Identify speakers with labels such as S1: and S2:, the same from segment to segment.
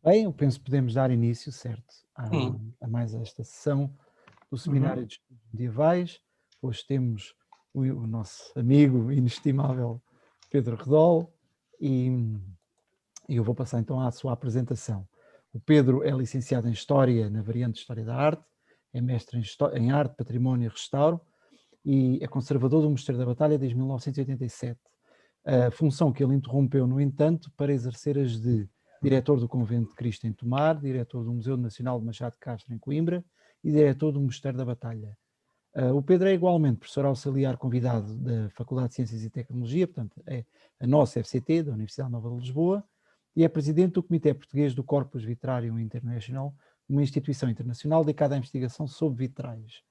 S1: Bem, eu penso que podemos dar início, certo,
S2: Sim.
S1: a mais esta sessão do Seminário
S2: Uhum.
S1: de Estudos Medievais. Hoje temos o nosso amigo inestimável Pedro Redol e, e eu vou passar então à sua apresentação. O Pedro é licenciado em História na variante de História da Arte, é mestre em Arte, Património e Restauro e é conservador do Mosteiro da Batalha desde 1987. A função que ele interrompeu, no entanto, para exercer as de diretor do Convento de Cristo em Tomar, diretor do Museu Nacional de Machado de Castro em Coimbra e diretor do Mosteiro da Batalha. O Pedro é igualmente professor auxiliar convidado da Faculdade de Ciências e Tecnologia, portanto é a nossa FCT, da Universidade Nova de Lisboa, e é presidente do Comitê Português do Corpus Vitrarium International, uma instituição internacional dedicada à investigação sobre vitrais.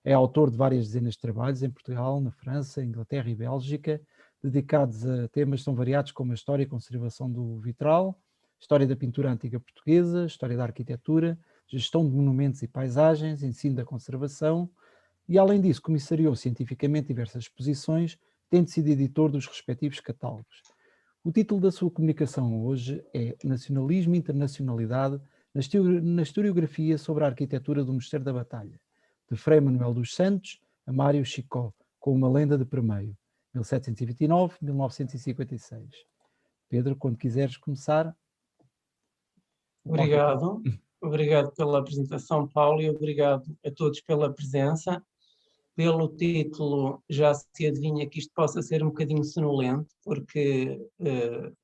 S1: É autor de várias dezenas de trabalhos em Portugal, na França, Inglaterra e Bélgica, dedicados a temas tão variados como a história e conservação do vitral, história da pintura antiga portuguesa, história da arquitetura, gestão de monumentos e paisagens, ensino da conservação e, além disso, comissariou cientificamente diversas exposições, tendo sido editor dos respectivos catálogos. O título da sua comunicação hoje é Nacionalismo e Internacionalidade na historiografia sobre a arquitetura do Mosteiro da Batalha, de Frei Manuel dos Santos a Mário Chicó, com uma lenda de Primeiro, 1729-1956. Pedro, quando quiseres começar, o palco é teu.
S2: Obrigado. Obrigado pela apresentação, Paulo, e obrigado a todos pela presença. Pelo título, já se adivinha que isto possa ser um bocadinho sonolento, porque,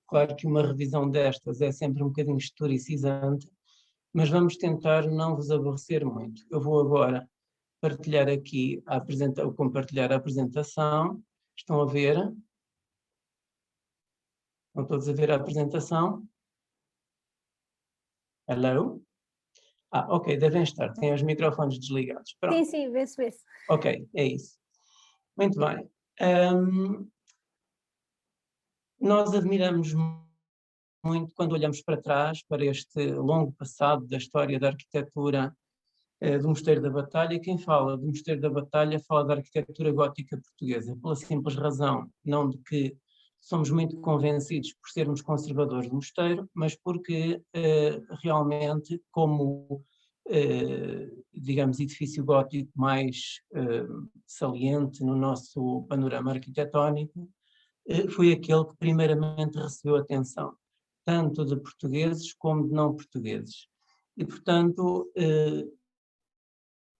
S2: claro que uma revisão destas é sempre um bocadinho historicizante, mas vamos tentar não vos aborrecer muito. Eu vou agora partilhar aqui compartilhar a apresentação. Estão a ver? Estão todos a ver a apresentação? Hello? Ok, devem estar. Têm os microfones desligados. Pronto.
S3: Sim, vê-se, vê-se.
S2: Ok, é isso. Muito bem. Nós admiramos muito quando olhamos para trás, para este longo passado da história da arquitetura do Mosteiro da Batalha, e quem fala do Mosteiro da Batalha fala da arquitetura gótica portuguesa, pela simples razão, não de que somos muito convencidos por sermos conservadores do mosteiro, mas porque realmente, como, digamos, edifício gótico mais saliente no nosso panorama arquitetónico, foi aquele que primeiramente recebeu atenção, tanto de portugueses como de não portugueses. E, portanto,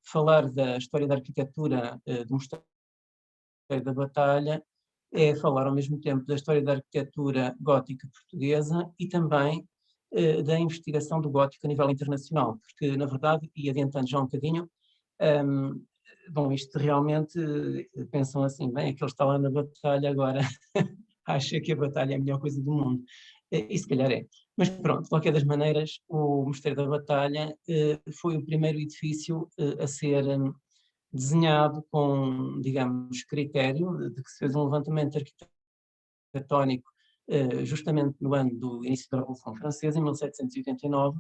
S2: falar da história da arquitetura do Mosteiro da Batalha é falar ao mesmo tempo da história da arquitetura gótica portuguesa e também da investigação do gótico a nível internacional, porque, na verdade, e adiantando já um bocadinho, bom, isto realmente, pensam assim, bem, aquele está lá na batalha agora, acha que a batalha é a melhor coisa do mundo. E se calhar é. Mas pronto, de qualquer das maneiras, o Mosteiro da Batalha foi o primeiro edifício a ser desenhado com, digamos, critério, de que se fez um levantamento arquitetónico justamente no ano do início da Revolução Francesa, em 1789,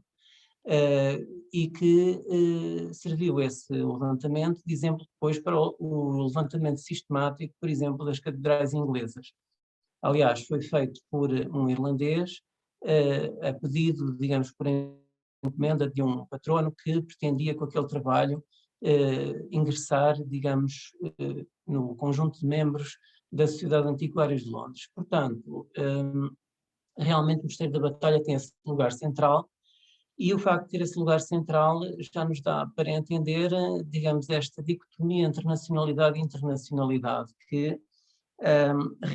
S2: e que serviu esse levantamento de exemplo depois para o levantamento sistemático, por exemplo, das catedrais inglesas. Aliás, foi feito por um irlandês, a pedido, digamos, por encomenda de um patrono que pretendia com aquele trabalho ingressar, digamos, no conjunto de membros da Sociedade de Antiquários de Londres. Portanto, realmente o Mosteiro da Batalha tem esse lugar central, e o facto de ter esse lugar central já nos dá para entender, digamos, esta dicotomia entre nacionalidade e internacionalidade, que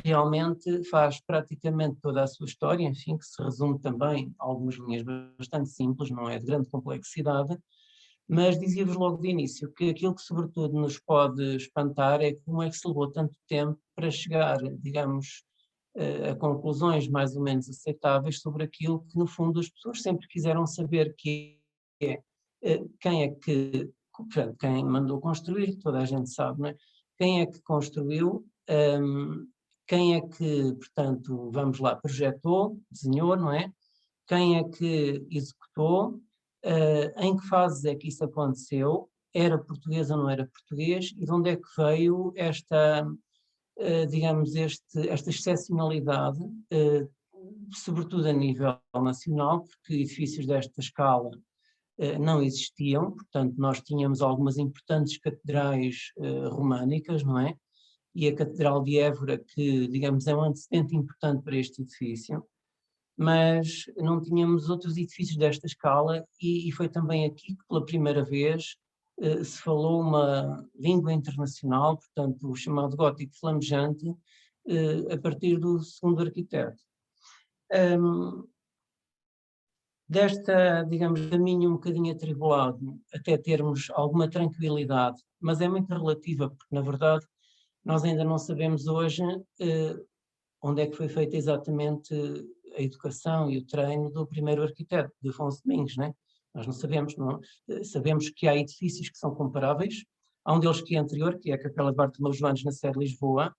S2: realmente faz praticamente toda a sua história, enfim, que se resume também a algumas linhas bastante simples, não é de grande complexidade, mas dizia-vos logo de início que aquilo que sobretudo nos pode espantar é como é que se levou tanto tempo para chegar, digamos, a conclusões mais ou menos aceitáveis sobre aquilo que no fundo as pessoas sempre quiseram saber, que é quem é que, portanto, quem mandou construir, toda a gente sabe, não é? Quem é que construiu, quem é que, portanto, vamos lá, projetou, desenhou, não é? Quem é que executou, em que fases é que isso aconteceu, era português ou não era português, e de onde é que veio esta, digamos, esta excepcionalidade sobretudo a nível nacional, porque edifícios desta escala não existiam, portanto nós tínhamos algumas importantes catedrais românicas, não é? E a Catedral de Évora, que digamos é um antecedente importante para este edifício, mas não tínhamos outros edifícios desta escala e foi também aqui que pela primeira vez se falou uma língua internacional, portanto o chamado gótico flamejante, a partir do segundo arquiteto. Desta, digamos, caminho um bocadinho atribulado até termos alguma tranquilidade, mas é muito relativa, porque na verdade nós ainda não sabemos hoje onde é que foi feita exatamente a educação e o treino do primeiro arquiteto, de Afonso Domingos, né? Nós não sabemos, não, sabemos que há edifícios que são comparáveis, há um deles que é anterior, que é a Capela de Bartolomeu Joanes na Sé de Lisboa,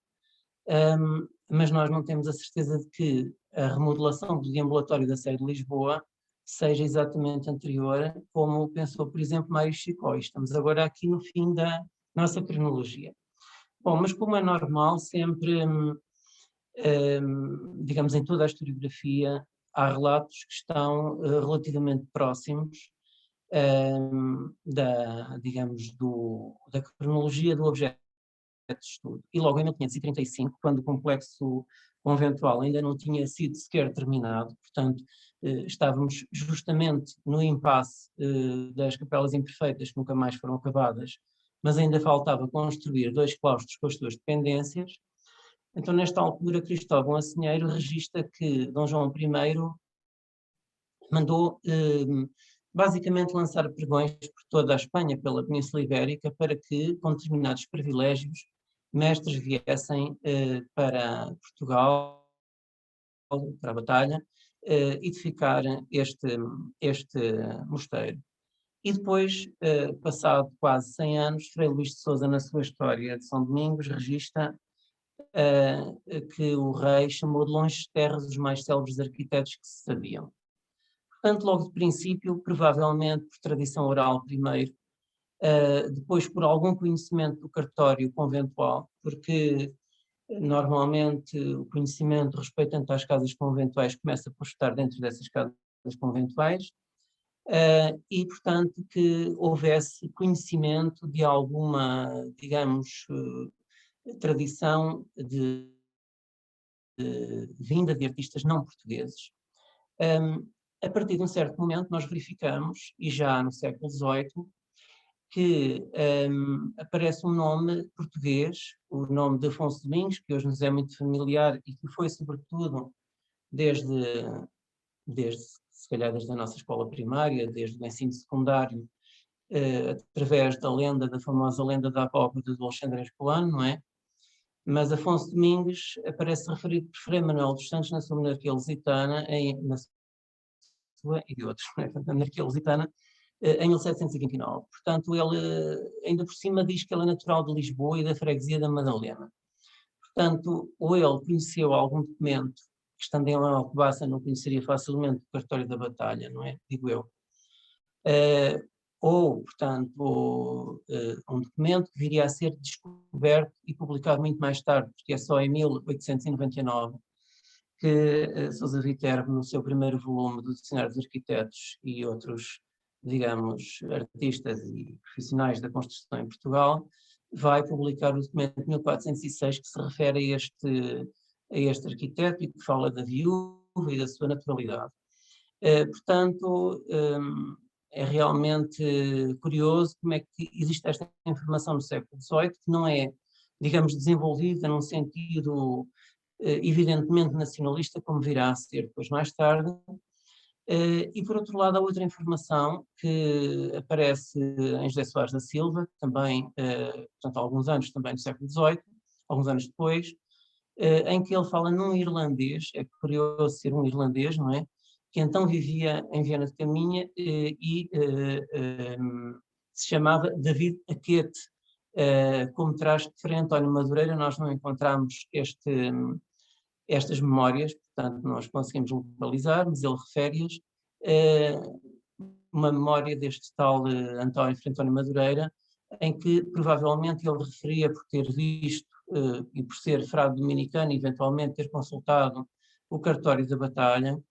S2: mas nós não temos a certeza de que a remodelação do deambulatório da Sé de Lisboa seja exatamente anterior, como pensou, por exemplo, Mário Chicó. Estamos agora aqui no fim da nossa cronologia. Bom, mas como é normal, sempre, digamos, em toda a historiografia, há relatos que estão relativamente próximos digamos, da cronologia do objeto de estudo. E logo em 1535, quando o complexo conventual ainda não tinha sido sequer terminado, portanto, estávamos justamente no impasse das capelas imperfeitas que nunca mais foram acabadas, mas ainda faltava construir 2 claustros com as suas dependências. Então, nesta altura, Cristóvão Assinheiro registra que Dom João I mandou basicamente lançar pregões por toda a Espanha, pela Península Ibérica, para que, com determinados privilégios, mestres viessem para Portugal, para a Batalha, edificar este mosteiro. E depois, passado quase 100 anos, Frei Luís de Sousa, na sua História de São Domingos, registra que o rei chamou de longe terras os mais célebres arquitetos que se sabiam. Portanto, logo de princípio, provavelmente por tradição oral primeiro, depois por algum conhecimento do cartório conventual, porque normalmente o conhecimento respeitante às casas conventuais começa por estar dentro dessas casas conventuais, e portanto que houvesse conhecimento de alguma, digamos, tradição vinda de artistas não portugueses. A partir de um certo momento nós verificamos, e já no século XVIII, que aparece um nome português, o nome de Afonso Domingos, que hoje nos é muito familiar e que foi sobretudo desde se calhar desde a nossa escola primária, desde o ensino secundário, através da lenda, da famosa lenda da abóbora do Alexandre Herculano, não é? Mas Afonso Domingos aparece referido por Frei Manuel dos Santos na sua monarquia lusitana, e de outros, na monarquia lusitana, em 1729. Portanto, ele, ainda por cima, diz que ele é natural de Lisboa e da freguesia da Madalena. Portanto, ou ele conheceu algum documento, que estando em Alcobaça não conheceria facilmente o cartório da Batalha, não é? Digo eu. Ou, portanto, um documento que viria a ser descoberto e publicado muito mais tarde, porque é só em 1899 que Sousa Viterbo, no seu primeiro volume do Dicionário dos Arquitetos e outros, digamos, artistas e profissionais da construção em Portugal, vai publicar o documento de 1406 que se refere a este arquiteto e que fala da viúva e da sua naturalidade. Portanto, é realmente curioso como é que existe esta informação no século XVIII, que não é, digamos, desenvolvida num sentido evidentemente nacionalista, como virá a ser depois mais tarde. E por outro lado, há outra informação que aparece em José Soares da Silva, também, portanto, há alguns anos também no século XVIII, alguns anos depois, em que ele fala num irlandês, é curioso ser um irlandês, não é? Que então vivia em Viana de Caminha e se chamava David Aquete. Como traz de frente António Madureira, nós não encontramos estas memórias, portanto nós conseguimos localizar, mas ele refere-as, uma memória deste tal António Madureira, em que provavelmente ele referia por ter visto e por ser frade dominicano, eventualmente ter consultado o Cartório da Batalha.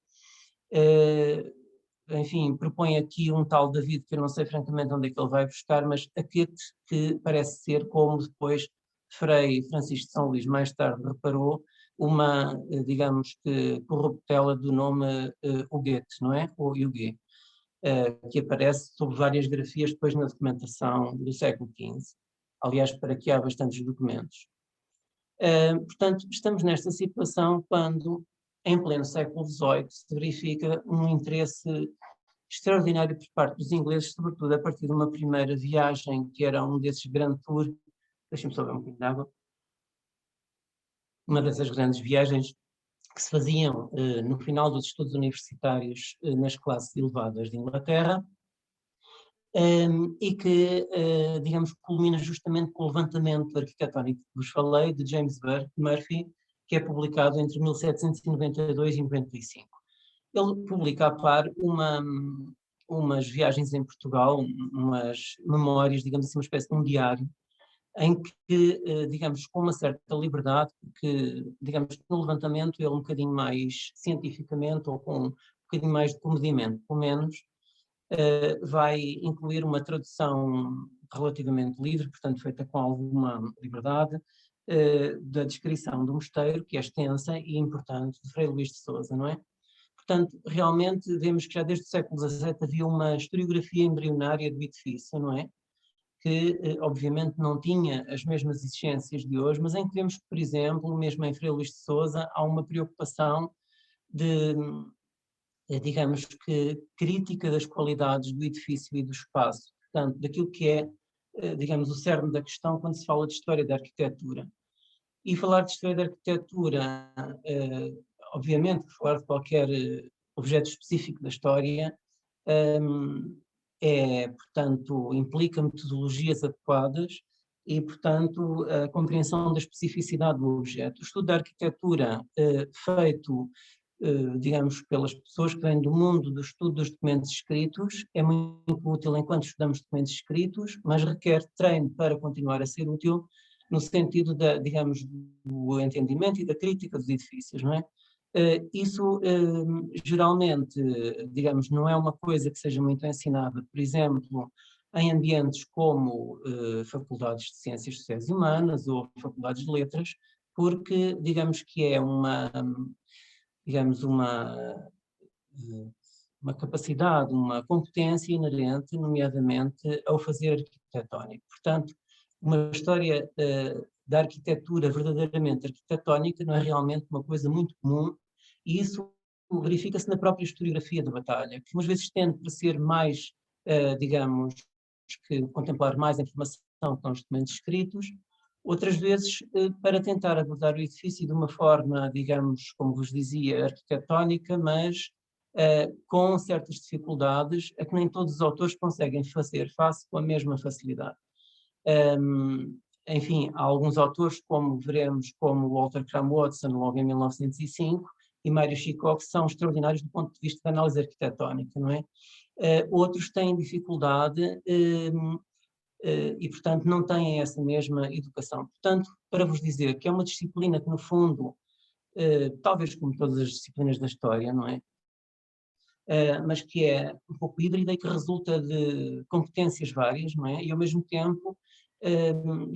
S2: Enfim, propõe aqui um tal David, que eu não sei francamente onde é que ele vai buscar, mas Aquete, que parece ser, como depois Frei Francisco de São Luís mais tarde reparou, uma, digamos que, corruptela do nome Huguete, não é? Ou Huguet, que aparece sob várias grafias depois na documentação do século XV. Aliás, para que há bastantes documentos. Portanto, estamos nesta situação quando, em pleno século XVIII, se verifica um interesse extraordinário por parte dos ingleses, sobretudo a partir de uma primeira viagem, que era um desses grandes tours. Deixem-me só ver um bocadinho de água. Uma dessas grandes viagens que se faziam no final dos estudos universitários nas classes elevadas de Inglaterra, e que, digamos, culmina justamente com o levantamento arquitetónico que vos falei, de James Murphy, que é publicado entre 1792 e 95. Ele publica a par umas viagens em Portugal, umas memórias, digamos assim, uma espécie de um diário, em que, digamos, com uma certa liberdade, porque, digamos, no levantamento ele um bocadinho mais cientificamente ou com um bocadinho mais de comedimento, pelo menos, vai incluir uma tradução relativamente livre, portanto feita com alguma liberdade, da descrição do mosteiro, que é extensa e importante, de Frei Luís de Sousa, não é? Portanto, realmente vemos que já desde o século XVII havia uma historiografia embrionária do edifício, não é? Que obviamente não tinha as mesmas exigências de hoje, mas em que vemos que, por exemplo, mesmo em Frei Luís de Sousa, há uma preocupação de, digamos que, crítica das qualidades do edifício e do espaço, portanto, daquilo que é, digamos, o cerne da questão quando se fala de história da arquitetura. E falar de história da arquitetura, obviamente, falar de qualquer objeto específico da história, portanto, implica metodologias adequadas e, portanto, a compreensão da especificidade do objeto. O estudo da arquitetura feito, digamos, pelas pessoas que vêm do mundo do estudo dos documentos escritos é muito útil enquanto estudamos documentos escritos, mas requer treino para continuar a ser útil no sentido da, digamos, do entendimento e da crítica dos edifícios, não é? Isso geralmente, digamos, não é uma coisa que seja muito ensinada, por exemplo, em ambientes como faculdades de Ciências Sociais e Humanas ou faculdades de Letras, porque digamos que é digamos, uma capacidade, uma competência inerente, nomeadamente ao fazer arquitetónico. Portanto, uma história da arquitetura verdadeiramente arquitetónica não é realmente uma coisa muito comum, e isso verifica-se na própria historiografia da batalha, que umas vezes tende para ser mais, digamos, que contemplar mais a informação com os documentos escritos, outras vezes para tentar abordar o edifício de uma forma, digamos, como vos dizia, arquitetónica, mas com certas dificuldades a que nem todos os autores conseguem fazer face com a mesma facilidade. Enfim, há alguns autores, como veremos, como Walter Cram Watson, logo em 1905, e Mário Chico, que são extraordinários do ponto de vista da análise arquitetónica, não é? Outros têm dificuldade e, portanto, não têm essa mesma educação. Portanto, para vos dizer que é uma disciplina que, no fundo, talvez como todas as disciplinas da história, não é? Mas que é um pouco híbrida e que resulta de competências várias, não é? E, ao mesmo tempo,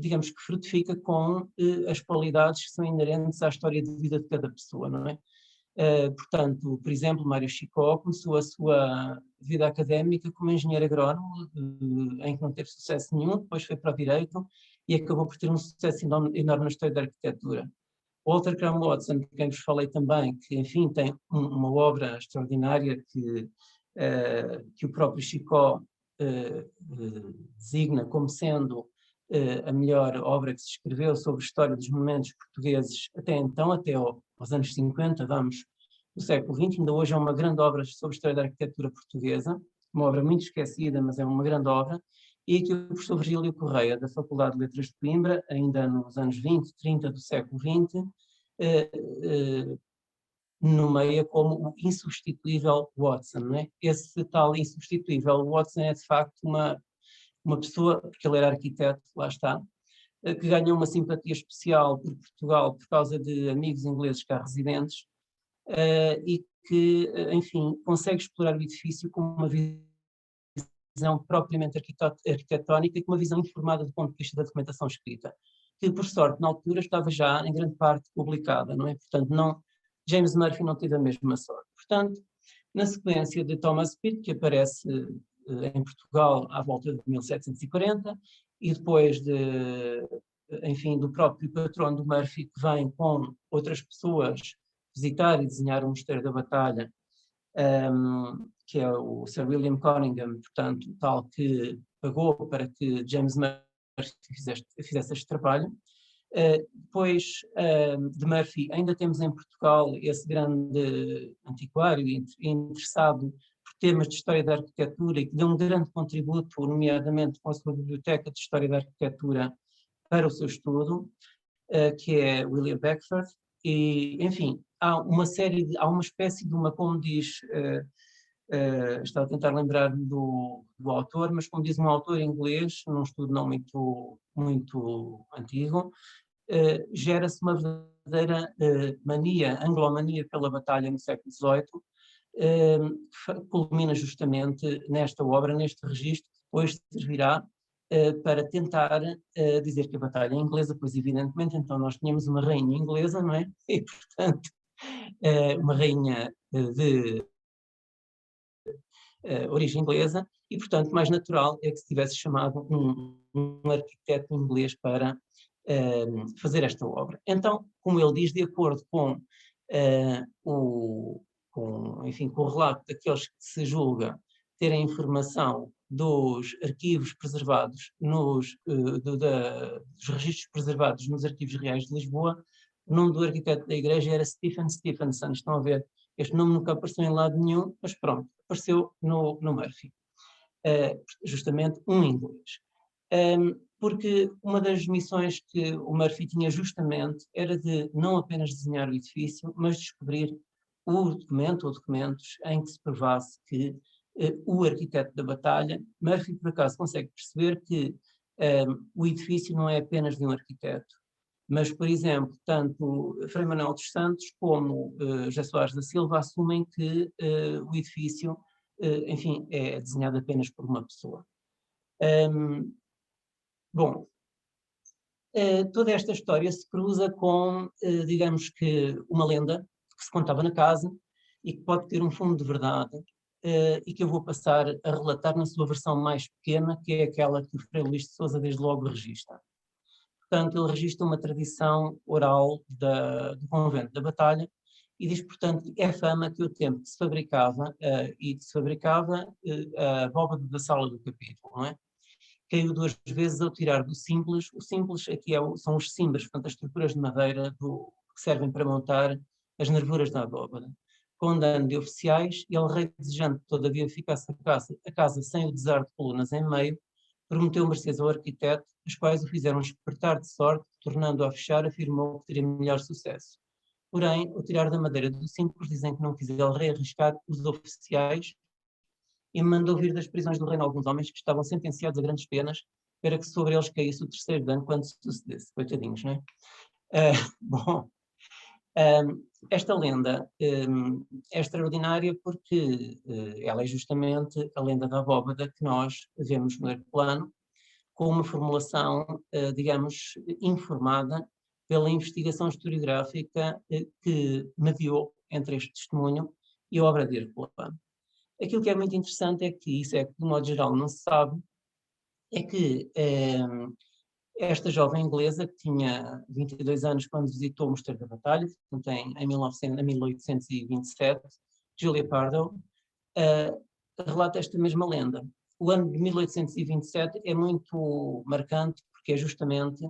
S2: digamos que frutifica com as qualidades que são inerentes à história de vida de cada pessoa, não é? Portanto, por exemplo, Mário Chicó começou a sua vida académica como engenheiro agrónomo, em que não teve sucesso nenhum, depois foi para o Direito e acabou por ter um sucesso enorme na história da arquitetura. Walter Cram Watson, de quem vos falei também, que enfim tem uma obra extraordinária que o próprio Chicó designa como sendo a melhor obra que se escreveu sobre a história dos monumentos portugueses até então, até aos anos 50, vamos, do século XX. Ainda hoje é uma grande obra sobre a história da arquitetura portuguesa, uma obra muito esquecida, mas é uma grande obra, e que o professor Virgílio Correia, da Faculdade de Letras de Coimbra, ainda nos anos 20, 30 do século XX, nomeia como o insubstituível Watson, não é? Esse tal insubstituível Watson é de facto uma pessoa, porque ele era arquiteto, lá está, que ganhou uma simpatia especial por Portugal por causa de amigos ingleses cá residentes, e que, enfim, consegue explorar o edifício com uma visão propriamente arquitetónica e com uma visão informada do ponto de vista da documentação escrita, que por sorte na altura estava já em grande parte publicada, não é? Portanto, James Murphy não teve a mesma sorte. Portanto, na sequência de Thomas Pitt, que aparece em Portugal à volta de 1740, e depois enfim, do próprio patrono do Murphy, que vem com outras pessoas visitar e desenhar o Mosteiro da Batalha, que é o Sir William Conyngham, portanto, tal que pagou para que James Murphy fizesse este trabalho. Depois de Murphy, ainda temos em Portugal esse grande antiquário interessado por temas de história da arquitetura e que deu um grande contributo, nomeadamente com a sua biblioteca de história da arquitetura para o seu estudo, que é William Beckford, e, enfim, há uma espécie de uma, como diz, estava a tentar lembrar-me do autor, mas como diz um autor inglês, num estudo não muito antigo, gera-se uma verdadeira mania, anglomania pela batalha no século XVIII, que culmina justamente nesta obra, neste registro, que depois servirá para tentar dizer que a batalha é inglesa, pois evidentemente então nós tínhamos uma rainha inglesa, não é? E portanto uma rainha de origem inglesa, e portanto mais natural é que se tivesse chamado um arquiteto inglês para fazer esta obra. Então, como ele diz, de acordo com com o relato daqueles que se julga terem informação dos arquivos preservados, dos registros preservados nos arquivos reais de Lisboa, o nome do arquiteto da igreja era Stephen Stephenson. Estão a ver? Este nome nunca apareceu em lado nenhum, mas pronto, apareceu no Murphy. Justamente um inglês. Porque uma das missões que o Murphy tinha justamente era de não apenas desenhar o edifício, mas descobrir o documento ou documentos em que se provasse que o arquiteto da batalha, Murphy por acaso consegue perceber que o edifício não é apenas de um arquiteto, mas, por exemplo, tanto Frei Manuel dos Santos como José Soares da Silva assumem que o edifício, enfim, é desenhado apenas por uma pessoa. Bom, toda esta história se cruza com, digamos que, uma lenda que se contava na casa e que pode ter um fundo de verdade, e que eu vou passar a relatar na sua versão mais pequena, que é aquela que o Frei Luís de Sousa desde logo registra. Portanto, ele registra uma tradição oral do convento da Batalha e diz, portanto, que é fama que o tempo que se fabricava, a abóbada da sala do capítulo, não é? Caiu 2 vezes ao tirar do simples. O simples aqui são os cimbres, portanto, as estruturas de madeira que servem para montar as nervuras da abóbada. Com dano de oficiais, ele, rei desejando que todavia ficasse a casa sem o desar de colunas em meio, prometeu mercês ao arquiteto, as quais o fizeram espertar de sorte, tornando-o a fechar, afirmou que teria melhor sucesso. Porém, ao tirar da madeira do simples, dizem que não quis ele rearriscar os oficiais e mandou vir das prisões do reino alguns homens que estavam sentenciados a grandes penas para que sobre eles caísse o terceiro dano quando sucedesse. Coitadinhos, não é? Bom, esta lenda é extraordinária porque ela é justamente a lenda da abóbada que nós vemos no plano, com uma formulação, digamos, informada pela investigação historiográfica que mediou entre este testemunho e a obra de Herculano. Aquilo que é muito interessante é que, isso é que de modo geral não se sabe, é que esta jovem inglesa, que tinha 22 anos quando visitou o Mosteiro da Batalha, portanto em 1827, Julia Pardoe, relata esta mesma lenda. O ano de 1827 é muito marcante porque é justamente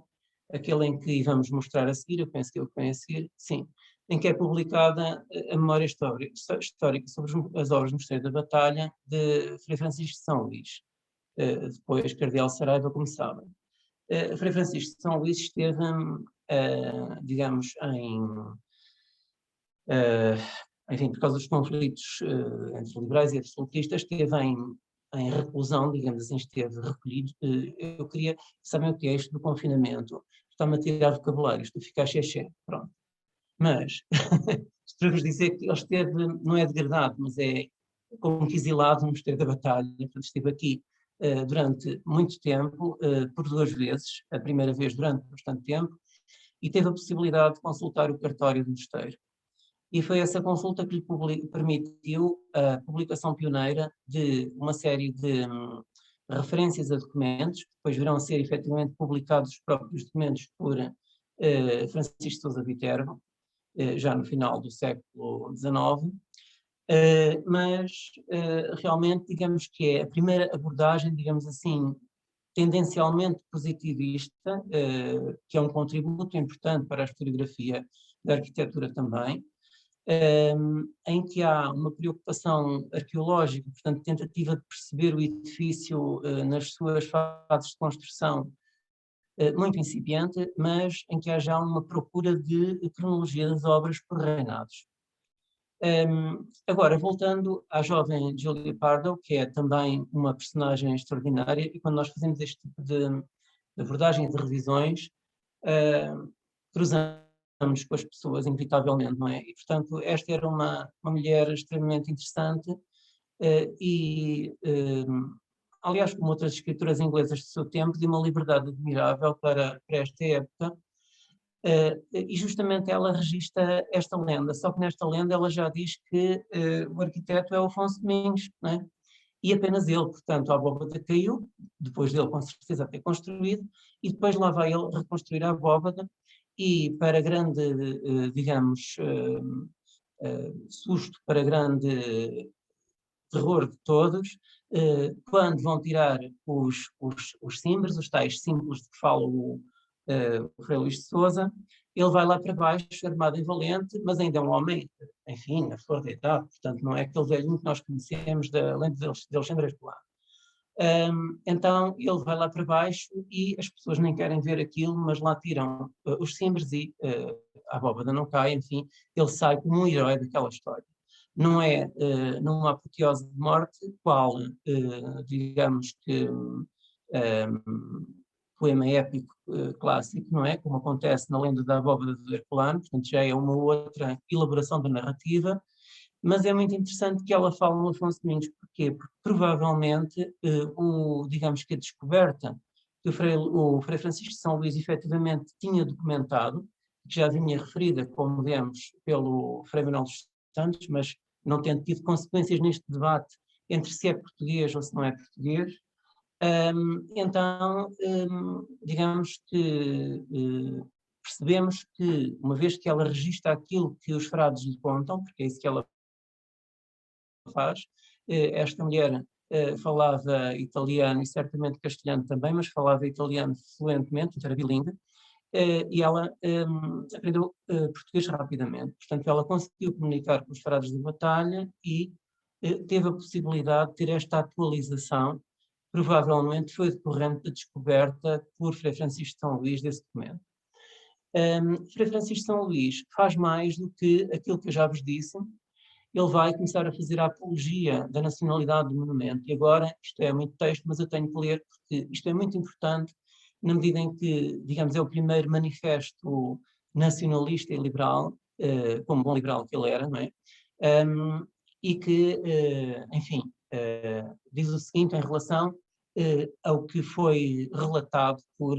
S2: aquele em que vamos mostrar a seguir, eu penso que é o que vem a seguir, sim, em que é publicada a memória histórica sobre as obras do Mosteiro da Batalha de Frei Francisco de São Luís, depois Cardeal Saraiva, como sabem. Frei Francisco de São Luís esteve, digamos, enfim, por causa dos conflitos entre liberais e absolutistas, esteve em reclusão, digamos assim, esteve recolhido. Eu queria, sabem o que é isto do confinamento? Está-me a tirar vocabulário, isto fica xexé, pronto. Mas, para vos dizer que ele esteve, não é degradado, mas é como que exilado no Mosteiro da Batalha. Portanto, esteve aqui durante muito tempo, por 2 vezes, a primeira vez durante bastante tempo, e teve a possibilidade de consultar o cartório do mosteiro. E foi essa consulta que lhe permitiu a publicação pioneira de uma série de referências a documentos, que depois virão a ser efetivamente publicados os próprios documentos por Francisco de Sousa Viterbo, já no final do século XIX, mas realmente digamos que é a primeira abordagem, digamos assim, tendencialmente positivista, que é um contributo importante para a historiografia da arquitetura também, em que há uma preocupação arqueológica, portanto, tentativa de perceber o edifício nas suas fases de construção muito incipiente, mas em que há já uma procura de cronologia das obras por reinados. Agora, voltando à jovem Julia Pardoe, que é também uma personagem extraordinária, e quando nós fazemos este tipo de abordagem e de revisões, cruzamos com as pessoas, inevitavelmente, não é? E, portanto, esta era uma mulher extremamente interessante aliás, como outras escritoras inglesas do seu tempo, de uma liberdade admirável para esta época. E justamente ela registra esta lenda, só que nesta lenda ela já diz que o arquiteto é o Afonso Domingos, não é? E apenas ele, portanto, a abóbada caiu, depois dele com certeza ter construído, e depois lá vai ele reconstruir a abóbada, e para grande, digamos, susto, para grande terror de todos, quando vão tirar os cimbres, os tais símbolos de que fala o Frei Luís de Sousa, ele vai lá para baixo, armado em valente, mas ainda é um homem, enfim, na flor da idade, portanto não é aquele velhinho que nós conhecemos da lenda de Alexandre Escolar. Então ele vai lá para baixo e as pessoas nem querem ver aquilo, mas lá tiram os cimbres e a abóbada não cai, enfim, ele sai como um herói daquela história. Não é numa apoteose de morte, qual, digamos que, poema épico clássico, não é? Como acontece na lenda da abóbada do Herculano, portanto já é uma outra elaboração da narrativa, mas é muito interessante que ela fala no Afonso Domingos. Porquê? Porque provavelmente, digamos que a descoberta que o Frei Francisco de São Luís efetivamente tinha documentado, que já vinha referida, como vemos, pelo Frei Manuel dos Santos, mas não tendo tido consequências neste debate entre se é português ou se não é português. Então, digamos que percebemos que, uma vez que ela registra aquilo que os frades lhe contam, porque é isso que ela faz, esta mulher falava italiano e certamente castelhano também, mas falava italiano fluentemente, era bilíngue, e ela aprendeu português rapidamente. Portanto, ela conseguiu comunicar com os frades de batalha e teve a possibilidade de ter esta atualização. Provavelmente foi decorrente da descoberta por Frei Francisco de São Luís desse documento. Frei Francisco de São Luís faz mais do que aquilo que eu já vos disse. Ele vai começar a fazer a apologia da nacionalidade do monumento. E agora, isto é muito texto, mas eu tenho que ler, porque isto é muito importante, na medida em que, digamos, é o primeiro manifesto nacionalista e liberal, como bom liberal que ele era, não é? E que, enfim, diz o seguinte em relação ao que foi relatado por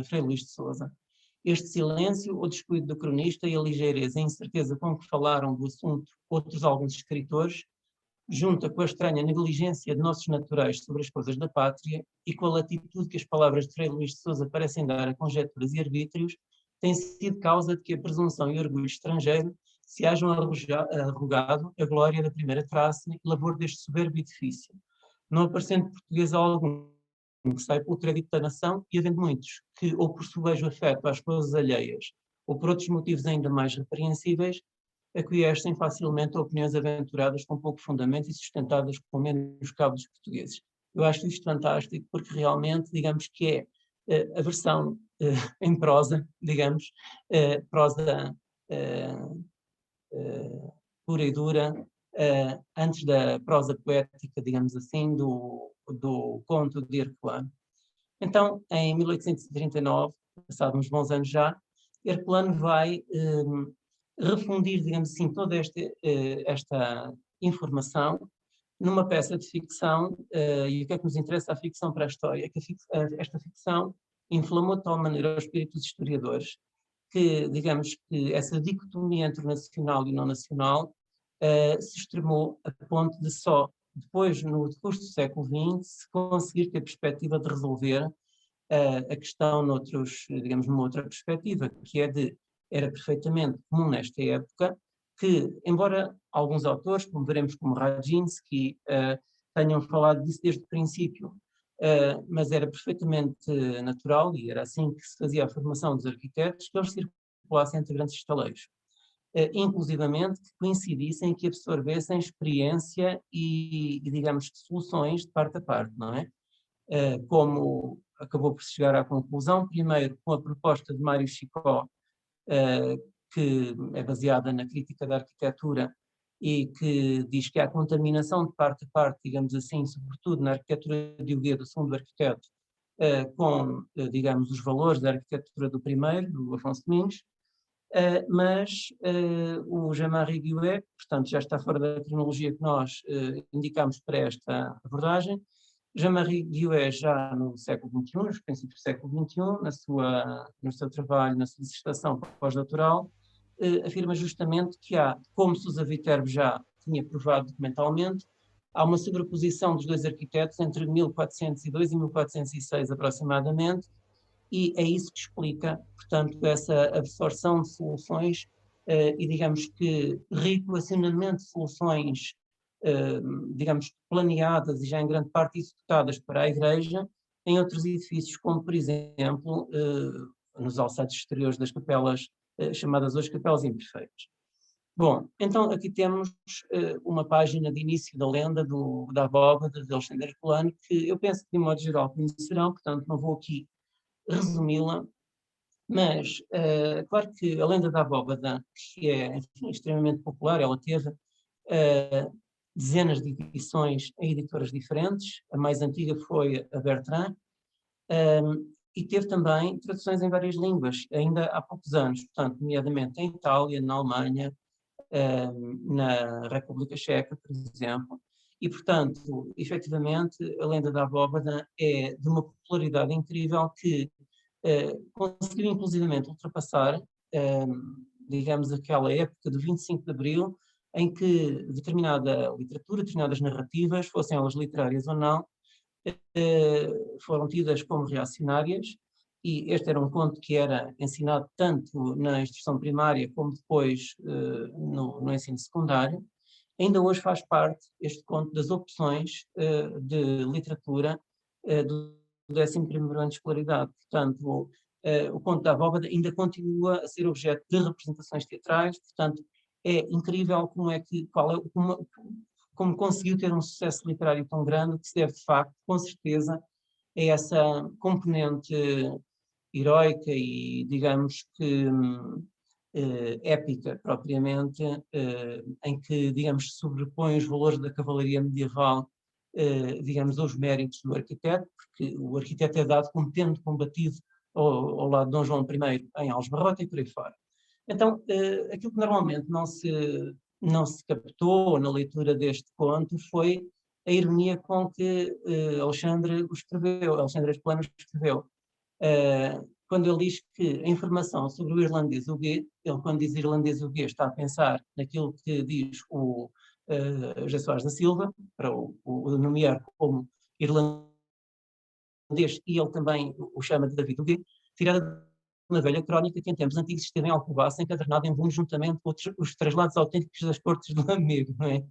S2: Frei Luís de Sousa. Este silêncio, o descuido do cronista e a ligeireza e incerteza com que falaram do assunto outros alguns escritores, junta com a estranha negligência de nossos naturais sobre as coisas da pátria e com a latitude que as palavras de Frei Luís de Sousa parecem dar a conjecturas e arbítrios, tem sido causa de que a presunção e o orgulho estrangeiro se hajam arrogado a glória da primeira traça e labor deste soberbo edifício, não aparecendo português algum que sai pelo crédito da nação, e havendo muitos que, ou por sobejo afeto às coisas alheias, ou por outros motivos ainda mais repreensíveis, aquiescem facilmente a opiniões aventuradas com pouco fundamento e sustentadas com menos cabo dos portugueses. Eu acho isto fantástico, porque realmente, digamos que é a versão em prosa, digamos, prosa pura e dura, antes da prosa poética, digamos assim, do conto de Herculano. Então, em 1839, passados uns bons anos já, Herculano vai refundir, digamos assim, toda esta informação numa peça de ficção, e o que é que nos interessa a ficção para a história? Que esta ficção inflamou de tal maneira os espíritos dos historiadores que, digamos que essa dicotomia entre o nacional e o não nacional se extremou a ponto de só depois, no decurso do século XX, se conseguir ter perspectiva de resolver a questão digamos, numa outra perspectiva, que é era perfeitamente comum nesta época que, embora alguns autores, como veremos como Radzinski, tenham falado disso desde o princípio, mas era perfeitamente natural, e era assim que se fazia a formação dos arquitetos, que eles circulassem entre grandes estaleiros. Inclusivamente que coincidissem, que absorvessem experiência digamos, soluções de parte a parte, não é? Como acabou por chegar à conclusão, primeiro com a proposta de Mário Chicó, que é baseada na crítica da arquitetura e que diz que há contaminação de parte a parte, digamos assim, sobretudo na arquitetura de Huguet, do segundo arquiteto, com, digamos, os valores da arquitetura do primeiro, do Afonso Domingos, mas o Jean-Marie Guiouet, portanto, já está fora da cronologia que nós indicamos para esta abordagem. Jean-Marie Guiouet, já no século XXI, nos princípios do século XXI, no seu trabalho, na sua dissertação pós-doutoral, afirma justamente que há, como Sousa Viterbo já tinha provado documentalmente, há uma sobreposição dos dois arquitetos entre 1402 e 1406 aproximadamente, e é isso que explica, portanto, essa absorção de soluções e, digamos que, reequacionamento de soluções, digamos, planeadas e já em grande parte executadas para a Igreja, em outros edifícios, como, por exemplo, nos alçados exteriores das capelas, chamadas hoje capelas imperfeitas. Bom, então aqui temos uma página de início da lenda da abóbada de Alexandre Herculano, que eu penso que, de modo geral, conhecerão, portanto, não vou aqui resumi-la, mas claro que a lenda da abóbada, que é, enfim, extremamente popular, ela teve dezenas de edições em editoras diferentes, a mais antiga foi a Bertrand, e teve também traduções em várias línguas, ainda há poucos anos, portanto, nomeadamente em Itália, na Alemanha, na República Checa, por exemplo, e, portanto, efetivamente, a lenda da abóbada é de uma popularidade incrível que conseguiu inclusivamente ultrapassar, digamos, aquela época do 25 de Abril, em que determinada literatura, determinadas narrativas, fossem elas literárias ou não, foram tidas como reacionárias, e este era um conto que era ensinado tanto na instrução primária como depois no ensino secundário. Ainda hoje faz parte este conto das opções de literatura do 11º ano de escolaridade. Portanto, o conto da abóbada ainda continua a ser objeto de representações teatrais, portanto, é incrível como conseguiu ter um sucesso literário tão grande, que se deve, de facto, com certeza, a essa componente heroica e, digamos que, épica propriamente, em que, digamos, se sobrepõem os valores da cavalaria medieval, digamos, aos méritos do arquiteto, porque o arquiteto é dado como tendo combatido ao lado de Dom João I em Aljubarrota e por aí fora. Então, aquilo que normalmente não se captou na leitura deste conto foi a ironia com que Alexandre Herculano escreveu. Quando ele diz que a informação sobre o irlandês Huguet, ele quando diz irlandês Huguet está a pensar naquilo que diz o José Soares da Silva, para o nomear como irlandês, e ele também o chama de David Huguet, tirada uma velha crónica que em tempos antigos esteve em Alcobaça, encadernada em volumes juntamente com os traslados autênticos das cortes do amigo, não é?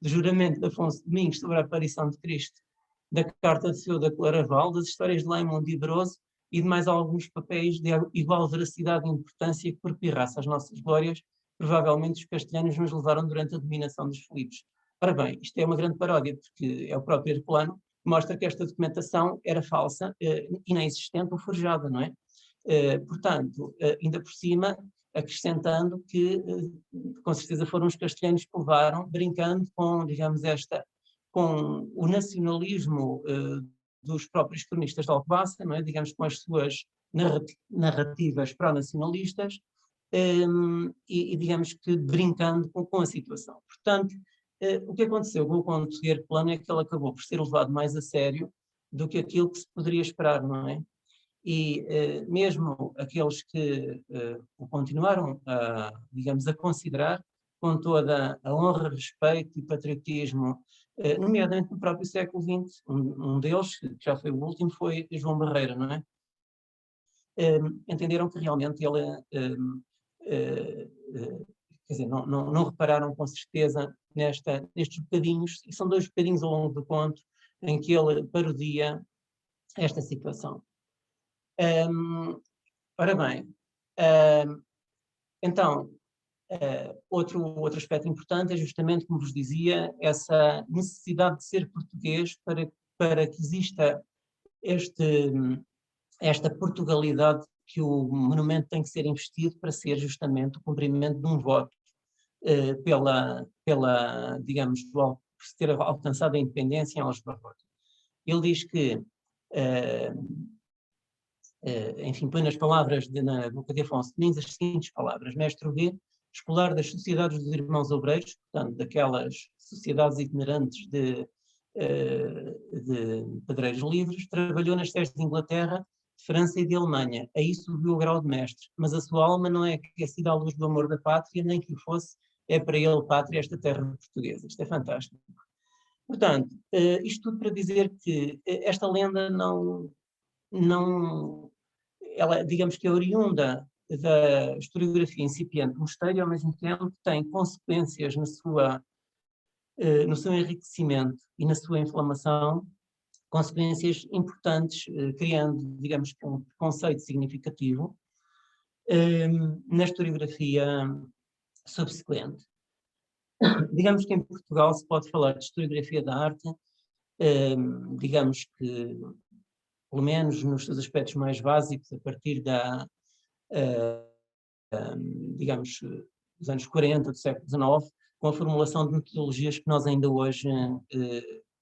S2: Do juramento de Afonso Domingos sobre a aparição de Cristo, da carta de Seu da Claraval, das histórias de Laimon de Ibroso e de mais alguns papéis de igual veracidade e importância que, por pirraça às nossas glórias, provavelmente os castelhanos nos levaram durante a dominação dos Filipes. Ora bem, isto é uma grande paródia, porque é o próprio Herculano que mostra que esta documentação era falsa, inexistente ou forjada, não é? Portanto, ainda por cima, acrescentando que com certeza foram os castelhanos que levaram, brincando com, digamos, com o nacionalismo dos próprios cronistas de Alcobaça, não é? Digamos, com as suas narrativas pró-nacionalistas, e digamos que brincando com a situação. Portanto, o que aconteceu com o Conselheiro Plano é que ele acabou por ser levado mais a sério do que aquilo que se poderia esperar, não é? E mesmo aqueles que o continuaram, digamos, a considerar com toda a honra, respeito e patriotismo, nomeadamente no próprio século XX. Um deles, que já foi o último, foi João Barreira, não é? Entenderam que realmente ele, quer dizer, não repararam com certeza nestes bocadinhos, e são 2 bocadinhos ao longo do conto, em que ele parodia esta situação. Ora bem, então, outro aspecto importante é justamente, como vos dizia, essa necessidade de ser português para que exista esta Portugalidade que o monumento tem que ser investido para ser justamente o cumprimento de um voto digamos, por ter alcançado a independência em Alves Barrota. Ele diz que enfim, põe nas palavras na boca de Afonso Domingos as seguintes palavras: Mestre V, escolar das sociedades dos irmãos obreiros, portanto, daquelas sociedades itinerantes de pedreiros livres, trabalhou nas terras de Inglaterra, de França e de Alemanha. Aí subiu o grau de mestre, mas a sua alma não é aquecida à luz do amor da pátria, nem que o fosse, é para ele pátria esta terra portuguesa. Isto é fantástico. Portanto, isto tudo para dizer que esta lenda ela, digamos que é oriunda da historiografia incipiente do mosteiro e, ao mesmo tempo, tem consequências no seu enriquecimento e na sua inflamação, consequências importantes, criando, digamos que um conceito significativo na historiografia subsequente. Digamos que em Portugal se pode falar de historiografia da arte, digamos que pelo menos nos seus aspectos mais básicos, a partir digamos, dos anos 40 do século XIX, com a formulação de metodologias que nós ainda hoje,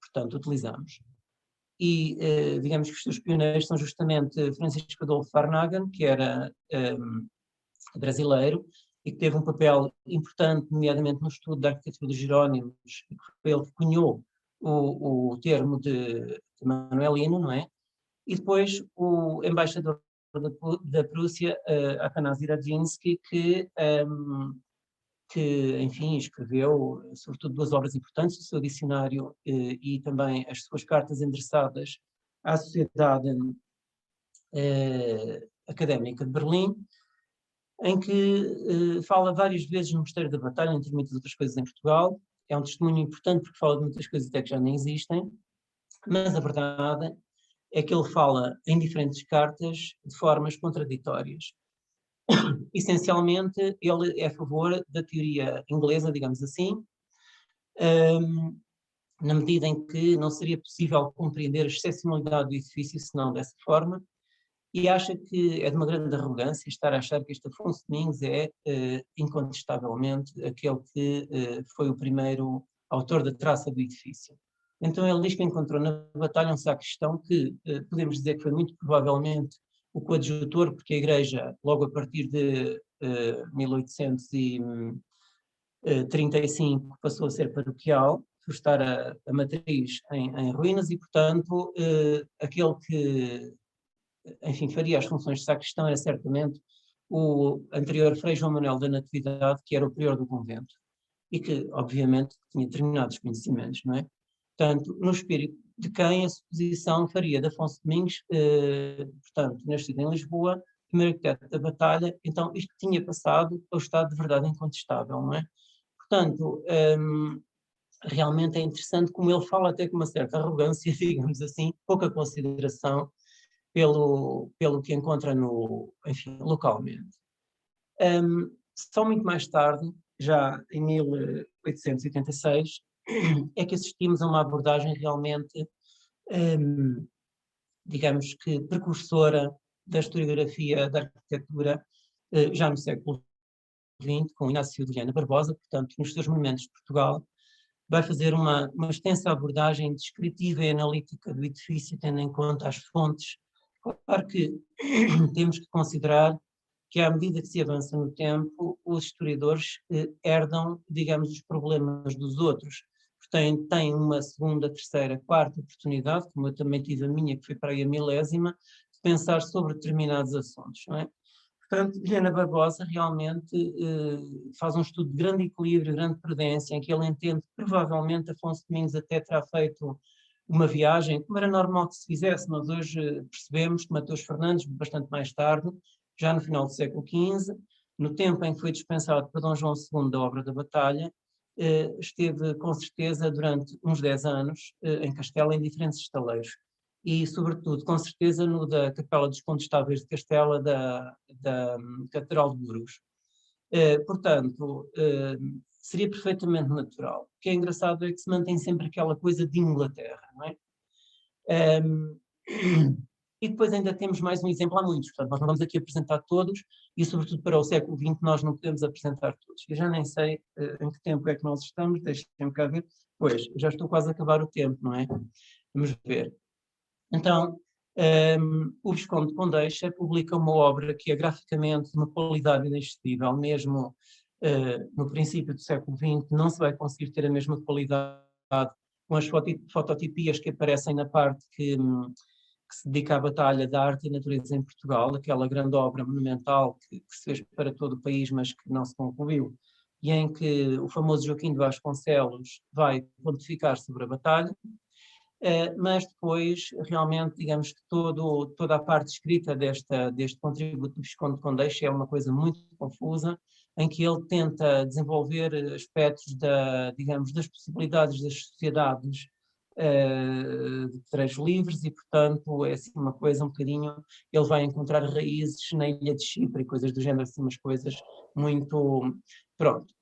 S2: portanto, utilizamos. E, digamos que os seus pioneiros são justamente Francisco Adolfo Varnagen, que era brasileiro, e que teve um papel importante, nomeadamente no estudo da arquitetura dos Jerónimos, e que foi ele que cunhou o termo de Manuelino, não é? E depois o embaixador da Prússia, Afanasy Radzinsky, que, enfim, escreveu, sobretudo, 2 obras importantes, o seu dicionário e também as suas cartas endereçadas à Sociedade Académica de Berlim, em que fala várias vezes no Mosteiro da Batalha, entre muitas outras coisas em Portugal. É um testemunho importante porque fala de muitas coisas até que já nem existem, mas a verdade é que ele fala em diferentes cartas de formas contraditórias. Essencialmente, ele é a favor da teoria inglesa, digamos assim, na medida em que não seria possível compreender a excepcionalidade do edifício senão dessa forma, e acha que é de uma grande arrogância estar a achar que este Afonso Domingos é incontestavelmente aquele que foi o primeiro autor da traça do edifício. Então ele diz que encontrou na batalha um sacristão que podemos dizer que foi muito provavelmente o coadjutor, porque a igreja, logo a partir de 1835, passou a ser paroquial, por estar a matriz em ruínas, e portanto aquele que, enfim, faria as funções de sacristão era certamente o anterior Frei João Manuel da Natividade, que era o prior do convento, e que, obviamente, tinha determinados conhecimentos, não é? Portanto, no espírito de quem a suposição faria de Afonso Domingos, portanto, nascido em Lisboa, primeiro arquiteto da batalha, então isto tinha passado ao estado de verdade incontestável, não é? Portanto, realmente é interessante como ele fala até com uma certa arrogância, digamos assim, pouca consideração pelo que encontra enfim, localmente. Só muito mais tarde, já em 1886, é que assistimos a uma abordagem realmente, digamos que precursora da historiografia da arquitetura, já no século XX, com Inácio de Viana Barbosa, portanto, nos seus monumentos de Portugal, vai fazer uma extensa abordagem descritiva e analítica do edifício, tendo em conta as fontes. Claro que temos que considerar que à medida que se avança no tempo, os historiadores herdam, digamos, os problemas dos outros. Portanto, têm uma segunda, terceira, quarta oportunidade, como eu também tive a minha, que foi para aí a milésima, de pensar sobre determinados assuntos, não é? Portanto, Vilhena Barbosa realmente faz um estudo de grande equilíbrio, grande prudência, em que ele entende que provavelmente Afonso Domingos até terá feito uma viagem, como era normal que se fizesse. Nós hoje percebemos que Mateus Fernandes, bastante mais tarde, já no final do século XV, no tempo em que foi dispensado por Dom João II da obra da Batalha, esteve com certeza durante uns 10 anos em Castela, em diferentes estaleiros. E, sobretudo, com certeza, no da Capela dos Condestáveis de Castela, da Catedral de Burgos. Portanto, seria perfeitamente natural. O que é engraçado é que se mantém sempre aquela coisa de Inglaterra, não é? E depois ainda temos mais um exemplo, há muitos, portanto, nós não vamos aqui apresentar todos, e sobretudo para o século XX nós não podemos apresentar todos. Eu já nem sei em que tempo é que nós estamos, deixem-me cá ver. Pois, já estou quase a acabar o tempo, não é? Vamos ver. Então, o Visconde de Condeixa publica uma obra que é graficamente de uma qualidade inexcedível, mesmo no princípio do século XX não se vai conseguir ter a mesma qualidade com as fototipias que aparecem na parte que se dedica à Batalha da Arte e Natureza em Portugal, aquela grande obra monumental que se fez para todo o país, mas que não se concluiu, e em que o famoso Joaquim de Vasconcelos vai pontificar sobre a batalha. Mas depois, realmente, digamos que toda a parte escrita deste contributo do Visconde de Condeixa é uma coisa muito confusa, em que ele tenta desenvolver aspectos digamos, das possibilidades das sociedades de trejos livres e, portanto, é assim uma coisa um bocadinho, ele vai encontrar raízes na ilha de Chipre e coisas do género, assim umas coisas muito... Pronto.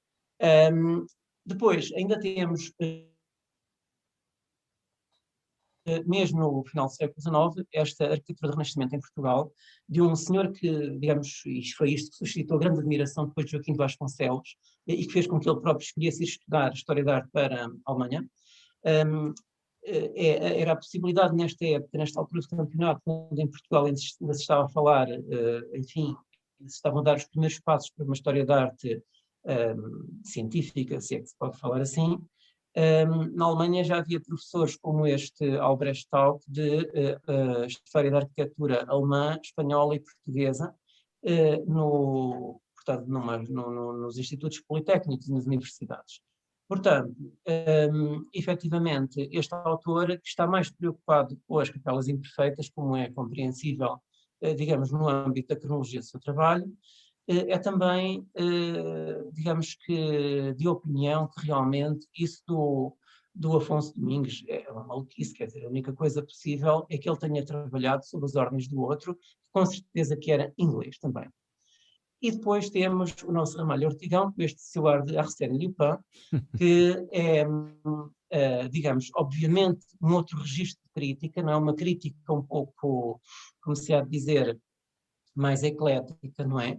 S2: Depois, ainda temos... mesmo no final do século XIX, esta arquitetura do Renascimento em Portugal, de um senhor que, digamos, e foi isto que suscitou grande admiração depois de Joaquim de Vasconcelos, e que fez com que ele próprio escolhesse ir estudar História da Arte para a Alemanha. Era a possibilidade nesta época, nesta altura do campeonato, quando em Portugal ainda se estava a falar, enfim, se estavam a dar os primeiros passos para uma História da Arte científica, se é que se pode falar assim. Na Alemanha já havia professores como este Albrecht Taub de História da Arquitetura alemã, espanhola e portuguesa, portanto, nos institutos politécnicos e nas universidades. Portanto, efetivamente, este autor que está mais preocupado com as capelas imperfeitas, como é compreensível, digamos, no âmbito da cronologia do seu trabalho, é também, digamos que, de opinião que realmente isso do Afonso Domingos é uma maluquice, quer dizer, a única coisa possível é que ele tenha trabalhado sob as ordens do outro, com certeza que era inglês também. E depois temos o nosso Ramalho Ortigão, com este seu ar de Arsène Lupin, que é, digamos, obviamente um outro registro de crítica, não é uma crítica um pouco, como se há de dizer, mais eclética, não é?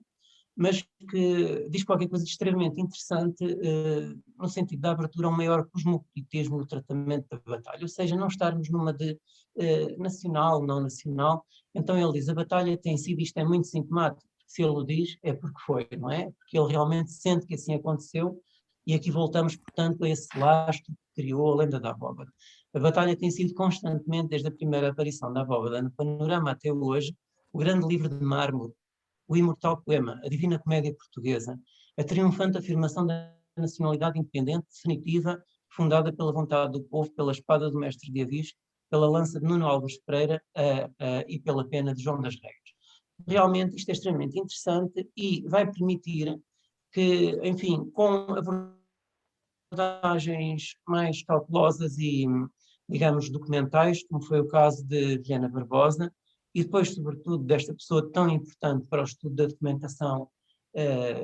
S2: Mas que diz qualquer coisa de extremamente interessante no sentido da abertura a um maior cosmopolitismo no tratamento da batalha, ou seja, não estarmos numa de nacional, não nacional. Então ele diz, a batalha tem sido, isto é muito sintomático, se ele o diz é porque foi, não é? Porque ele realmente sente que assim aconteceu, e aqui voltamos, portanto, a esse lastro que criou a lenda da abóbada. A batalha tem sido constantemente, desde a primeira aparição da abóbada no panorama até hoje, o grande livro de mármore, o imortal poema, a Divina Comédia Portuguesa, a triunfante afirmação da nacionalidade independente, definitiva, fundada pela vontade do povo, pela espada do mestre de Avis, pela lança de Nuno Alves Pereira e pela pena de João das Regras. Realmente isto é extremamente interessante e vai permitir que, enfim, com abordagens mais cautelosas e, digamos, documentais, como foi o caso de Vilhena Barbosa, e depois, sobretudo, desta pessoa tão importante para o estudo da documentação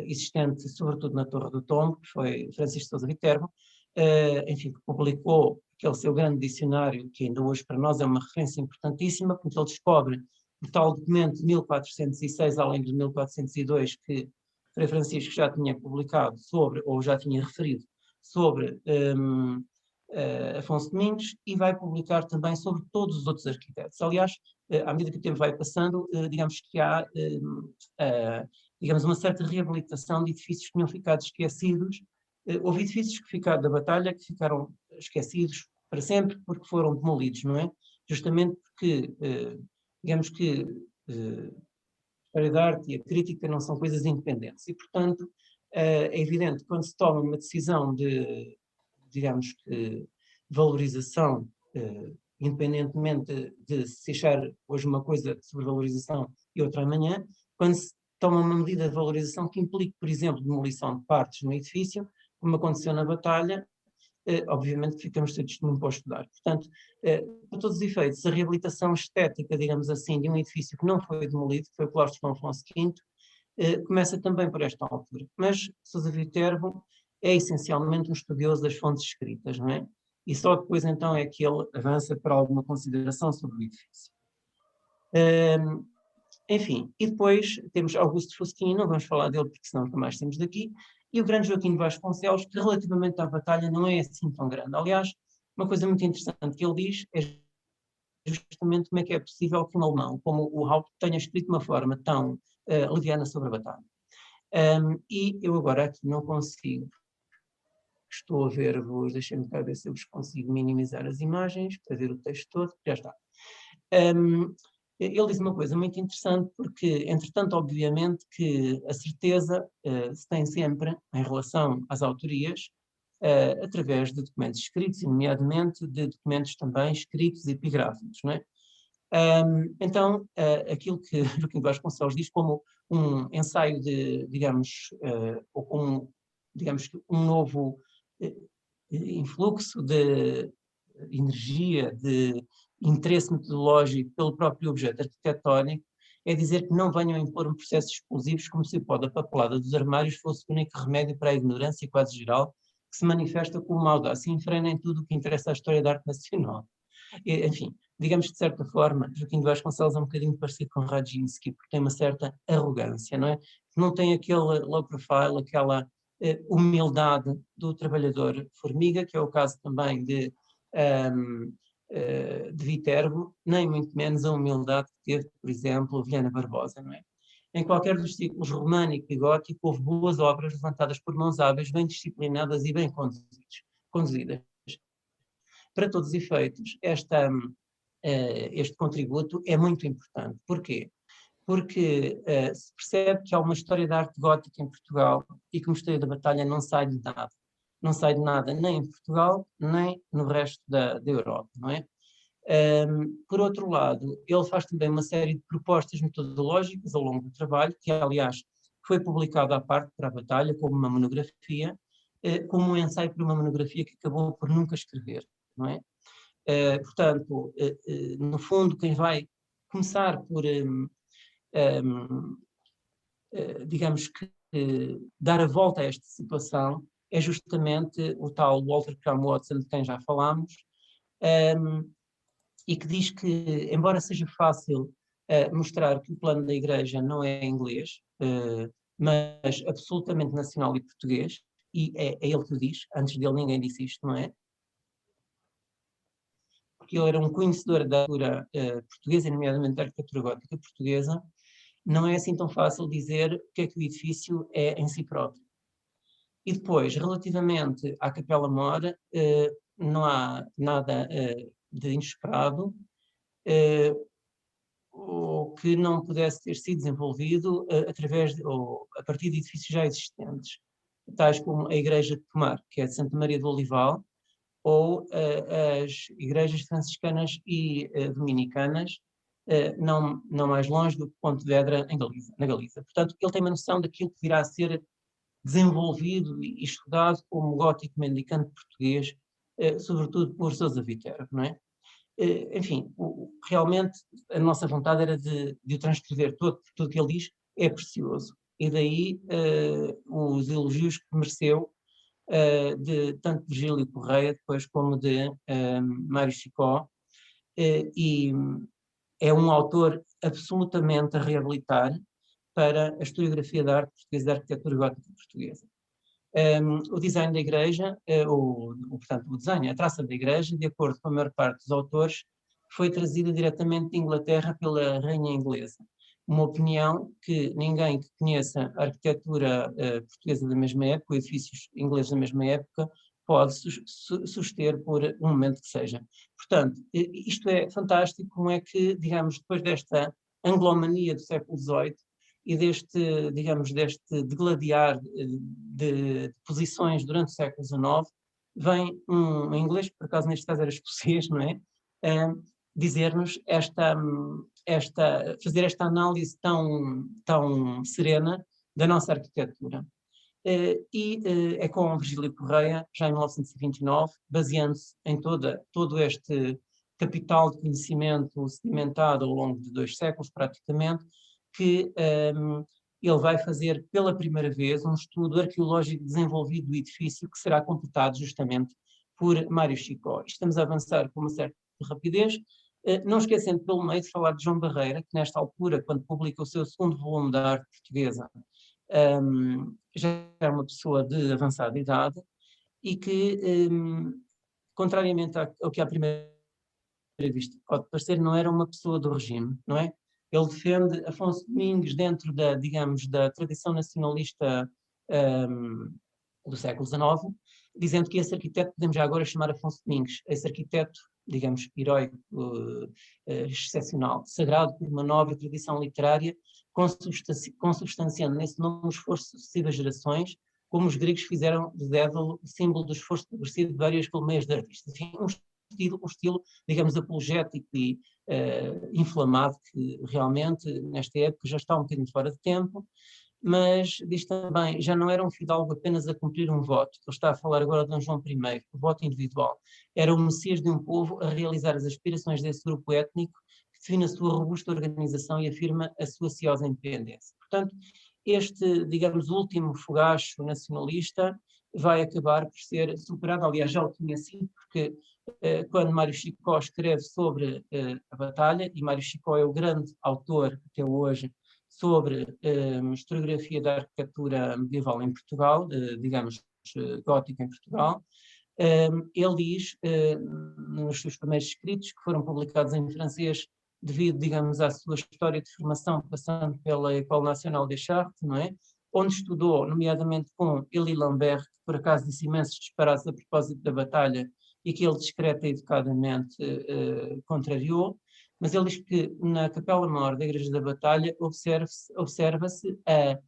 S2: existente, sobretudo na Torre do Tombo, que foi Francisco de Sousa Viterbo, enfim, que publicou aquele seu grande dicionário, que ainda hoje para nós é uma referência importantíssima, porque ele descobre o tal documento de 1406, além de 1402, que Frei Francisco já tinha publicado sobre, ou já tinha referido, sobre Afonso Domingos, e vai publicar também sobre todos os outros arquitetos. Aliás, à medida que o tempo vai passando, digamos que há digamos, uma certa reabilitação de edifícios que tinham ficado esquecidos. Houve edifícios da Batalha que ficaram esquecidos para sempre porque foram demolidos, não é? Justamente porque, digamos que a história da arte e a crítica não são coisas independentes e, portanto, é evidente que quando se toma uma decisão de, digamos que, valorização, independentemente de se achar hoje uma coisa sobre valorização e outra amanhã, quando se toma uma medida de valorização que implique, por exemplo, demolição de partes no edifício, como aconteceu na Batalha, obviamente que ficamos todos num para estudar. Portanto, para todos os efeitos, a reabilitação estética, digamos assim, de um edifício que não foi demolido, que foi o Claustro Dom Afonso V, começa também por esta altura. Mas Sousa Viterbo é essencialmente um estudioso das fontes escritas, não é? E só depois então é que ele avança para alguma consideração sobre o edifício. Enfim, e depois temos Augusto Fosquino, não vamos falar dele porque senão nunca mais temos daqui, e o grande Joaquim de Vasconcelos, que relativamente à batalha não é assim tão grande. Aliás, uma coisa muito interessante que ele diz é justamente como é que é possível que um alemão, como o Haupt, tenha escrito de uma forma tão leviana sobre a batalha. E eu agora aqui não consigo, estou a ver, deixem-me cá ver se eu vos consigo minimizar as imagens para ver o texto todo, já está. Ele diz uma coisa muito interessante, porque, entretanto, obviamente que a certeza se tem sempre em relação às autorias, através de documentos escritos, e nomeadamente de documentos também escritos e epigráficos, não é? Então, aquilo que Joaquim de Vasconcelos diz como um ensaio de, digamos, ou como, digamos, um novo influxo de energia, de interesse metodológico pelo próprio objeto arquitetónico, é dizer que não venham impor um processo explosivos como se pode a papelada dos armários fosse o único remédio para a ignorância quase geral que se manifesta como uma audácia infrena em tudo o que interessa à história da arte nacional. Enfim, digamos que de certa forma, Joaquim de Vasconcelos é um bocadinho parecido com Radzinski, porque tem uma certa arrogância, não é? Não tem aquele low profile, aquela humildade do trabalhador formiga, que é o caso também de Viterbo, nem muito menos a humildade que teve, por exemplo, Vilhena Barbosa, não é? Em qualquer dos ciclos românico e gótico houve boas obras levantadas por mãos hábeis, bem disciplinadas e bem conduzidas. Para todos os efeitos, este contributo é muito importante. Porquê? Porque se percebe que há uma história da arte gótica em Portugal e que o Mosteiro da Batalha não sai de nada. Não sai de nada nem em Portugal, nem no resto da Europa, não é? Por outro lado, ele faz também uma série de propostas metodológicas ao longo do trabalho, que aliás foi publicado à parte para a Batalha como uma monografia, como um ensaio para uma monografia que acabou por nunca escrever, não é? Portanto, no fundo, quem vai começar por, digamos que, dar a volta a esta situação é justamente o tal Walter Cram Watson, de quem já falámos, e que diz que, embora seja fácil mostrar que o plano da Igreja não é inglês, mas absolutamente nacional e português, e é ele que o diz, antes dele ninguém disse isto, não é? Porque ele era um conhecedor da arquitetura portuguesa, nomeadamente da arquitetura gótica portuguesa, não é assim tão fácil dizer o que é que o edifício é em si próprio. E depois, relativamente à Capela Mor, não há nada de inesperado, ou que não pudesse ter sido desenvolvido ou a partir de edifícios já existentes, tais como a Igreja de Tomar, que é de Santa Maria do Olival, ou as igrejas franciscanas e dominicanas, não mais longe do que Pontevedra, na Galiza. Portanto, ele tem uma noção daquilo que virá a ser desenvolvido e estudado como gótico mendicante português, sobretudo por Sousa Viterbo, não é? Enfim, realmente a nossa vontade era de o transcrever todo, porque tudo o que ele diz é precioso. E daí os elogios que mereceu de tanto Virgílio Correia, depois como de Mário Chicó, e é um autor absolutamente a reabilitar para a historiografia da arte portuguesa, da arquitetura gótica portuguesa. O design da igreja, portanto, o design, a traça da igreja, de acordo com a maior parte dos autores, foi trazida diretamente de Inglaterra pela rainha inglesa. uma opinião que ninguém que conheça a arquitetura portuguesa da mesma época, edifícios ingleses da mesma época, pode suster por um momento que seja. Portanto, isto é fantástico, como é que, digamos, depois desta anglomania do século XVIII e deste, digamos, deste degladiar de posições durante o século XIX, vem um inglês, por acaso neste caso era escocês, não é? Dizer-nos fazer esta análise tão serena da nossa arquitetura. É com Virgílio Correia, já em 1929, baseando-se em todo este capital de conhecimento sedimentado ao longo de 2 séculos, praticamente, que ele vai fazer pela primeira vez um estudo arqueológico desenvolvido do edifício que será completado justamente por Mário Chicó. Estamos a avançar com uma certa rapidez, não esquecendo pelo meio de falar de João Barreira, que nesta altura, quando publica o seu segundo volume da arte portuguesa, já era uma pessoa de avançada idade e que, contrariamente ao que à primeira vista pode parecer, não era uma pessoa do regime, não é? Ele defende Afonso Domingos dentro da, digamos, da tradição nacionalista do século XIX, dizendo que esse arquiteto podemos já agora chamar Afonso Domingos, esse arquiteto, digamos, heróico, excepcional, sagrado por uma nobre tradição literária, consubstanciando nesse nome o esforço de sucessivas gerações, como os gregos fizeram de Dédalo o símbolo do esforço establecido de várias colmeias de artistas. Enfim, um estilo, digamos, apologético e inflamado, que realmente, nesta época, já está um bocadinho fora de tempo, mas diz também, já não era um fidalgo apenas a cumprir um voto, ele está a falar agora de Dom João I, o voto individual, era o messias de um povo a realizar as aspirações desse grupo étnico que define a sua robusta organização e afirma a sua ciosa independência. Portanto, este, digamos, último fogacho nacionalista vai acabar por ser superado, aliás já o tinha sido, porque quando Mário Chicó escreve sobre a batalha, e Mário Chicó é o grande autor até hoje sobre historiografia da arquitetura medieval em Portugal, digamos, gótica em Portugal. Ele diz, nos seus primeiros escritos, que foram publicados em francês devido, digamos, à sua história de formação, passando pela École Nationale des Chartes, não é? Onde estudou, nomeadamente com Élie Lambert, que por acaso disse imensos disparates a propósito da batalha e que ele discreta e educadamente contrariou, mas ele diz que na Capela Maior da Igreja da Batalha observa-se a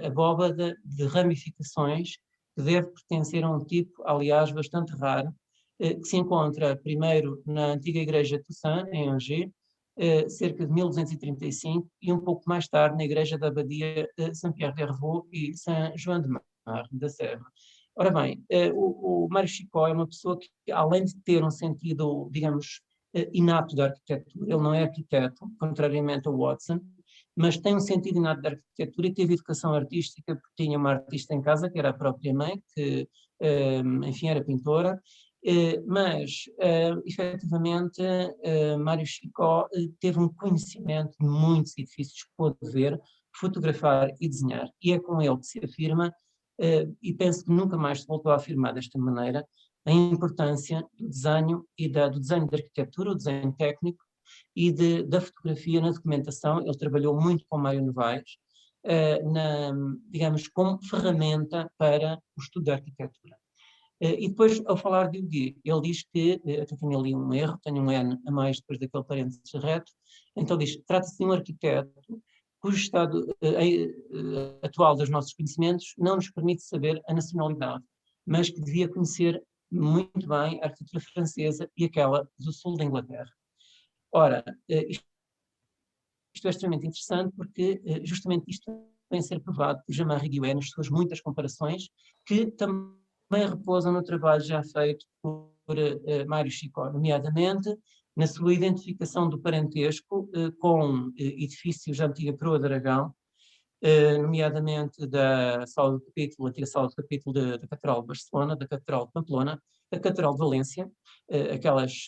S2: abóbada de ramificações que deve pertencer a um tipo, aliás, bastante raro, que se encontra primeiro na antiga Igreja de Toussaint, em Angers, cerca de 1235, e um pouco mais tarde na Igreja da Abadia Saint-Pierre d'Hervaux e Saint-João-de-Mar, da Serra. Ora bem, o Mário Chicó é uma pessoa que, além de ter um sentido, digamos, inato da arquitetura, ele não é arquiteto, contrariamente ao Watson, mas tem um sentido inato da arquitetura e teve educação artística, porque tinha uma artista em casa, que era a própria mãe, que, enfim, era pintora, mas, efetivamente, Mário Chicó teve um conhecimento de muitos edifícios que pôde ver, fotografar e desenhar, e é com ele que se afirma, e penso que nunca mais se voltou a afirmar desta maneira, a importância do desenho e do desenho de arquitetura, o desenho técnico, e da fotografia na documentação. Ele trabalhou muito com Mário Novaes, digamos, como ferramenta para o estudo da arquitetura. E depois, ao falar de Huguet, ele diz que, até tenho ali um erro, tenho um N a mais depois daquele parênteses reto, então diz, trata-se de um arquiteto cujo estado atual dos nossos conhecimentos não nos permite saber a nacionalidade, mas que devia conhecer muito bem a arquitetura francesa e aquela do sul da Inglaterra. Ora, isto é extremamente interessante porque justamente isto vem a ser provado por Jean-Marie Guiouet nas suas muitas comparações, que também repousam no trabalho já feito por Mário Chicó, nomeadamente na sua identificação do parentesco com edifícios da antiga Proa de Aragão, nomeadamente da sala de capítulo, a antiga sala de capítulo da Catedral de Barcelona, da Catedral de Pamplona, da Catedral de Valência, aquelas,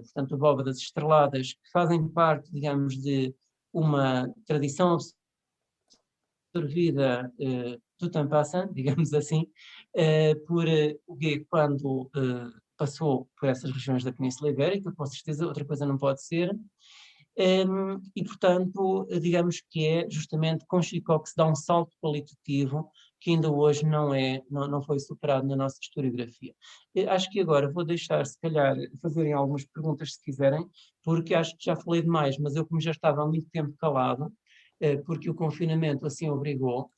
S2: portanto, abóbadas estreladas que fazem parte, digamos, de uma tradição absorvida do temps passant, digamos assim, por Huguet quando passou por essas regiões da Península Ibérica, com certeza outra coisa não pode ser, E, portanto, digamos que é justamente com Chico que se dá um salto qualitativo que ainda hoje não foi superado na nossa historiografia. Acho que agora vou deixar, se calhar, fazerem algumas perguntas, se quiserem, porque acho que já falei demais, mas eu, como já estava há muito tempo calado, porque o confinamento assim obrigou,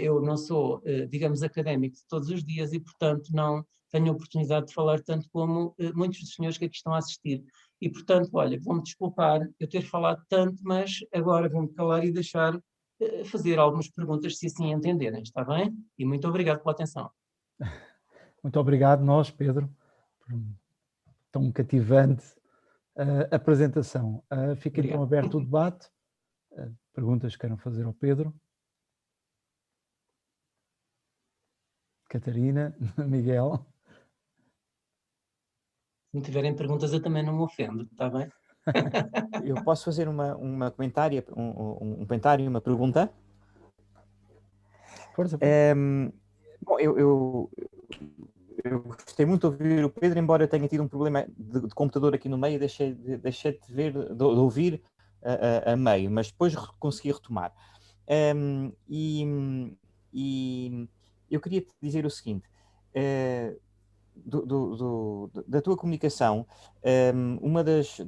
S2: eu não sou, digamos, académico de todos os dias e, portanto, não tenho a oportunidade de falar tanto como muitos dos senhores que aqui estão a assistir. E, portanto, olha, vou-me desculpar eu ter falado tanto, mas agora vou-me calar e deixar fazer algumas perguntas, se assim entenderem, está bem? E muito obrigado pela atenção.
S1: Muito obrigado, nós, Pedro, por tão cativante apresentação. Fica então
S2: Obrigado.
S1: aberto o debate. Perguntas que queiram fazer ao Pedro? Catarina, Miguel?
S2: Se não tiverem perguntas, eu também não me ofendo, está bem?
S3: Eu posso fazer um comentário e uma pergunta?
S1: Força.
S3: Bom, eu gostei muito de ouvir o Pedro, embora eu tenha tido um problema de computador aqui no meio, deixei de ouvir a meio, mas depois consegui retomar. E eu queria te dizer o seguinte: da tua comunicação, uma das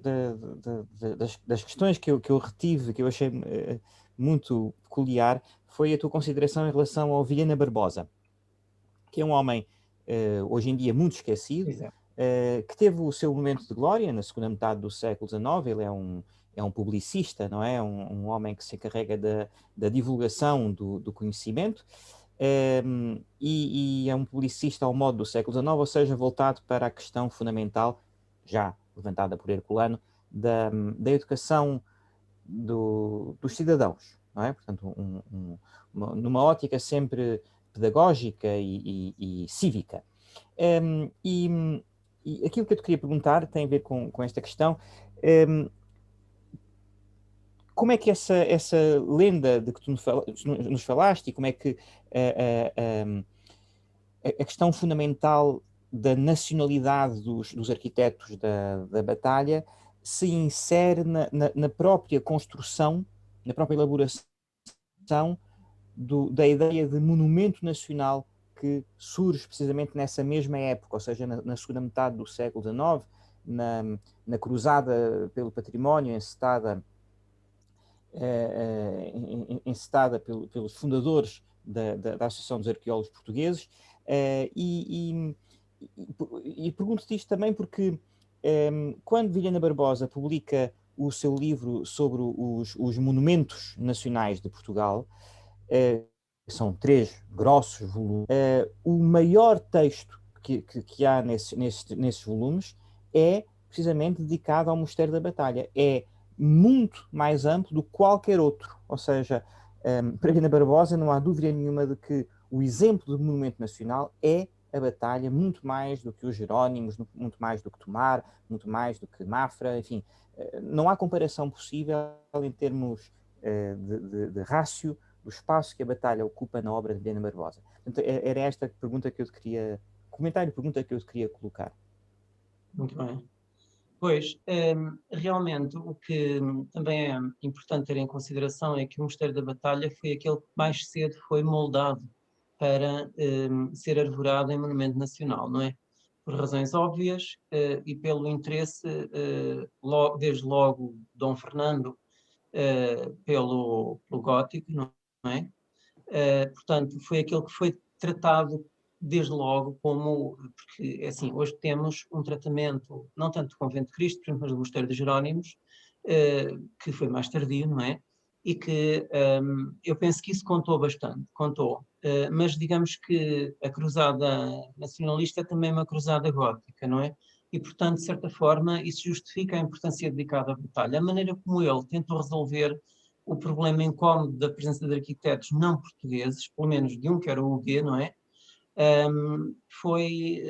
S3: questões que eu retive, que eu achei muito peculiar, foi a tua consideração em relação ao Vilhena Barbosa, que é um homem hoje em dia muito esquecido, que teve o seu momento de glória na segunda metade do século XIX. Ele é um publicista, não é? Um homem que se encarrega da divulgação do conhecimento, e é um publicista ao modo do século XIX, ou seja, voltado para a questão fundamental, já levantada por Herculano, da educação dos cidadãos, não é? Portanto, numa ótica sempre pedagógica e cívica. E aquilo que eu te queria perguntar tem a ver com esta questão. Como é que essa lenda de que tu nos falaste, e como é que a questão fundamental da nacionalidade dos arquitetos da batalha se insere na própria construção, na própria elaboração da ideia de monumento nacional que surge precisamente nessa mesma época, ou seja, na segunda metade do século XIX, na cruzada pelo património encetada pelos fundadores da Associação dos Arqueólogos Portugueses, e pergunto-te isto também porque quando Vilhena Barbosa publica o seu livro sobre os monumentos nacionais de Portugal, são 3 grossos volumes, o maior texto que há nesses volumes é precisamente dedicado ao Mosteiro da Batalha. É muito mais amplo do que qualquer outro. Ou seja, para Vilhena Barbosa não há dúvida nenhuma de que o exemplo de monumento nacional é a Batalha, muito mais do que os Jerónimos, muito mais do que Tomar, muito mais do que Mafra, enfim. Não há comparação possível em termos de rácio do espaço que a Batalha ocupa na obra de Vilhena Barbosa. Portanto, era esta pergunta que eu te queria... Comentário e pergunta que eu te queria colocar.
S2: Muito bem. Pois, realmente o que também é importante ter em consideração é que o Mosteiro da Batalha foi aquele que mais cedo foi moldado para ser arvorado em monumento nacional, não é? Por razões óbvias e pelo interesse, desde logo, Dom Fernando pelo gótico, não é? Portanto, foi aquele que foi tratado desde logo como, porque assim, hoje temos um tratamento, não tanto do Convento de Cristo, mas do Mosteiro de Jerónimos, que foi mais tardio, não é? E que eu penso que isso contou bastante, mas digamos que a cruzada nacionalista é também uma cruzada gótica, não é? E, portanto, de certa forma, isso justifica a importância dedicada à batalha. A maneira como ele tentou resolver o problema incómodo da presença de arquitetos não portugueses, pelo menos de um que era o Huguet, não é? Foi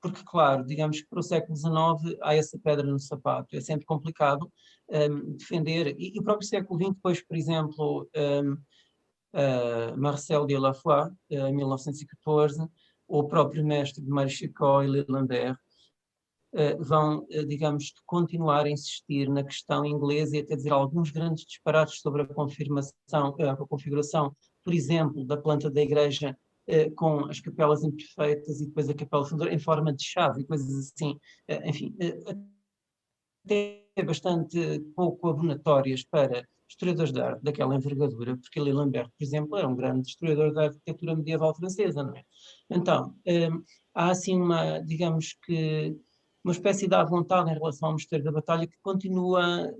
S2: porque, claro, digamos que para o século XIX há essa pedra no sapato, é sempre complicado defender, e o próprio século XX, depois, por exemplo, Marcel de la Foix, em 1914, ou o próprio mestre de Marie Chicot e Lambert, vão, digamos, continuar a insistir na questão inglesa e até dizer alguns grandes disparates sobre a configuração, por exemplo, da planta da igreja com as capelas imperfeitas e depois a capela fundadora em forma de chave e coisas assim, enfim, até bastante pouco abonatórias para historiadores de arte daquela envergadura, porque Elie Lambert, por exemplo, era um grande historiador da arquitetura medieval francesa, não é? Então, há assim digamos que, uma espécie de à vontade em relação ao Mosteiro da Batalha que continua,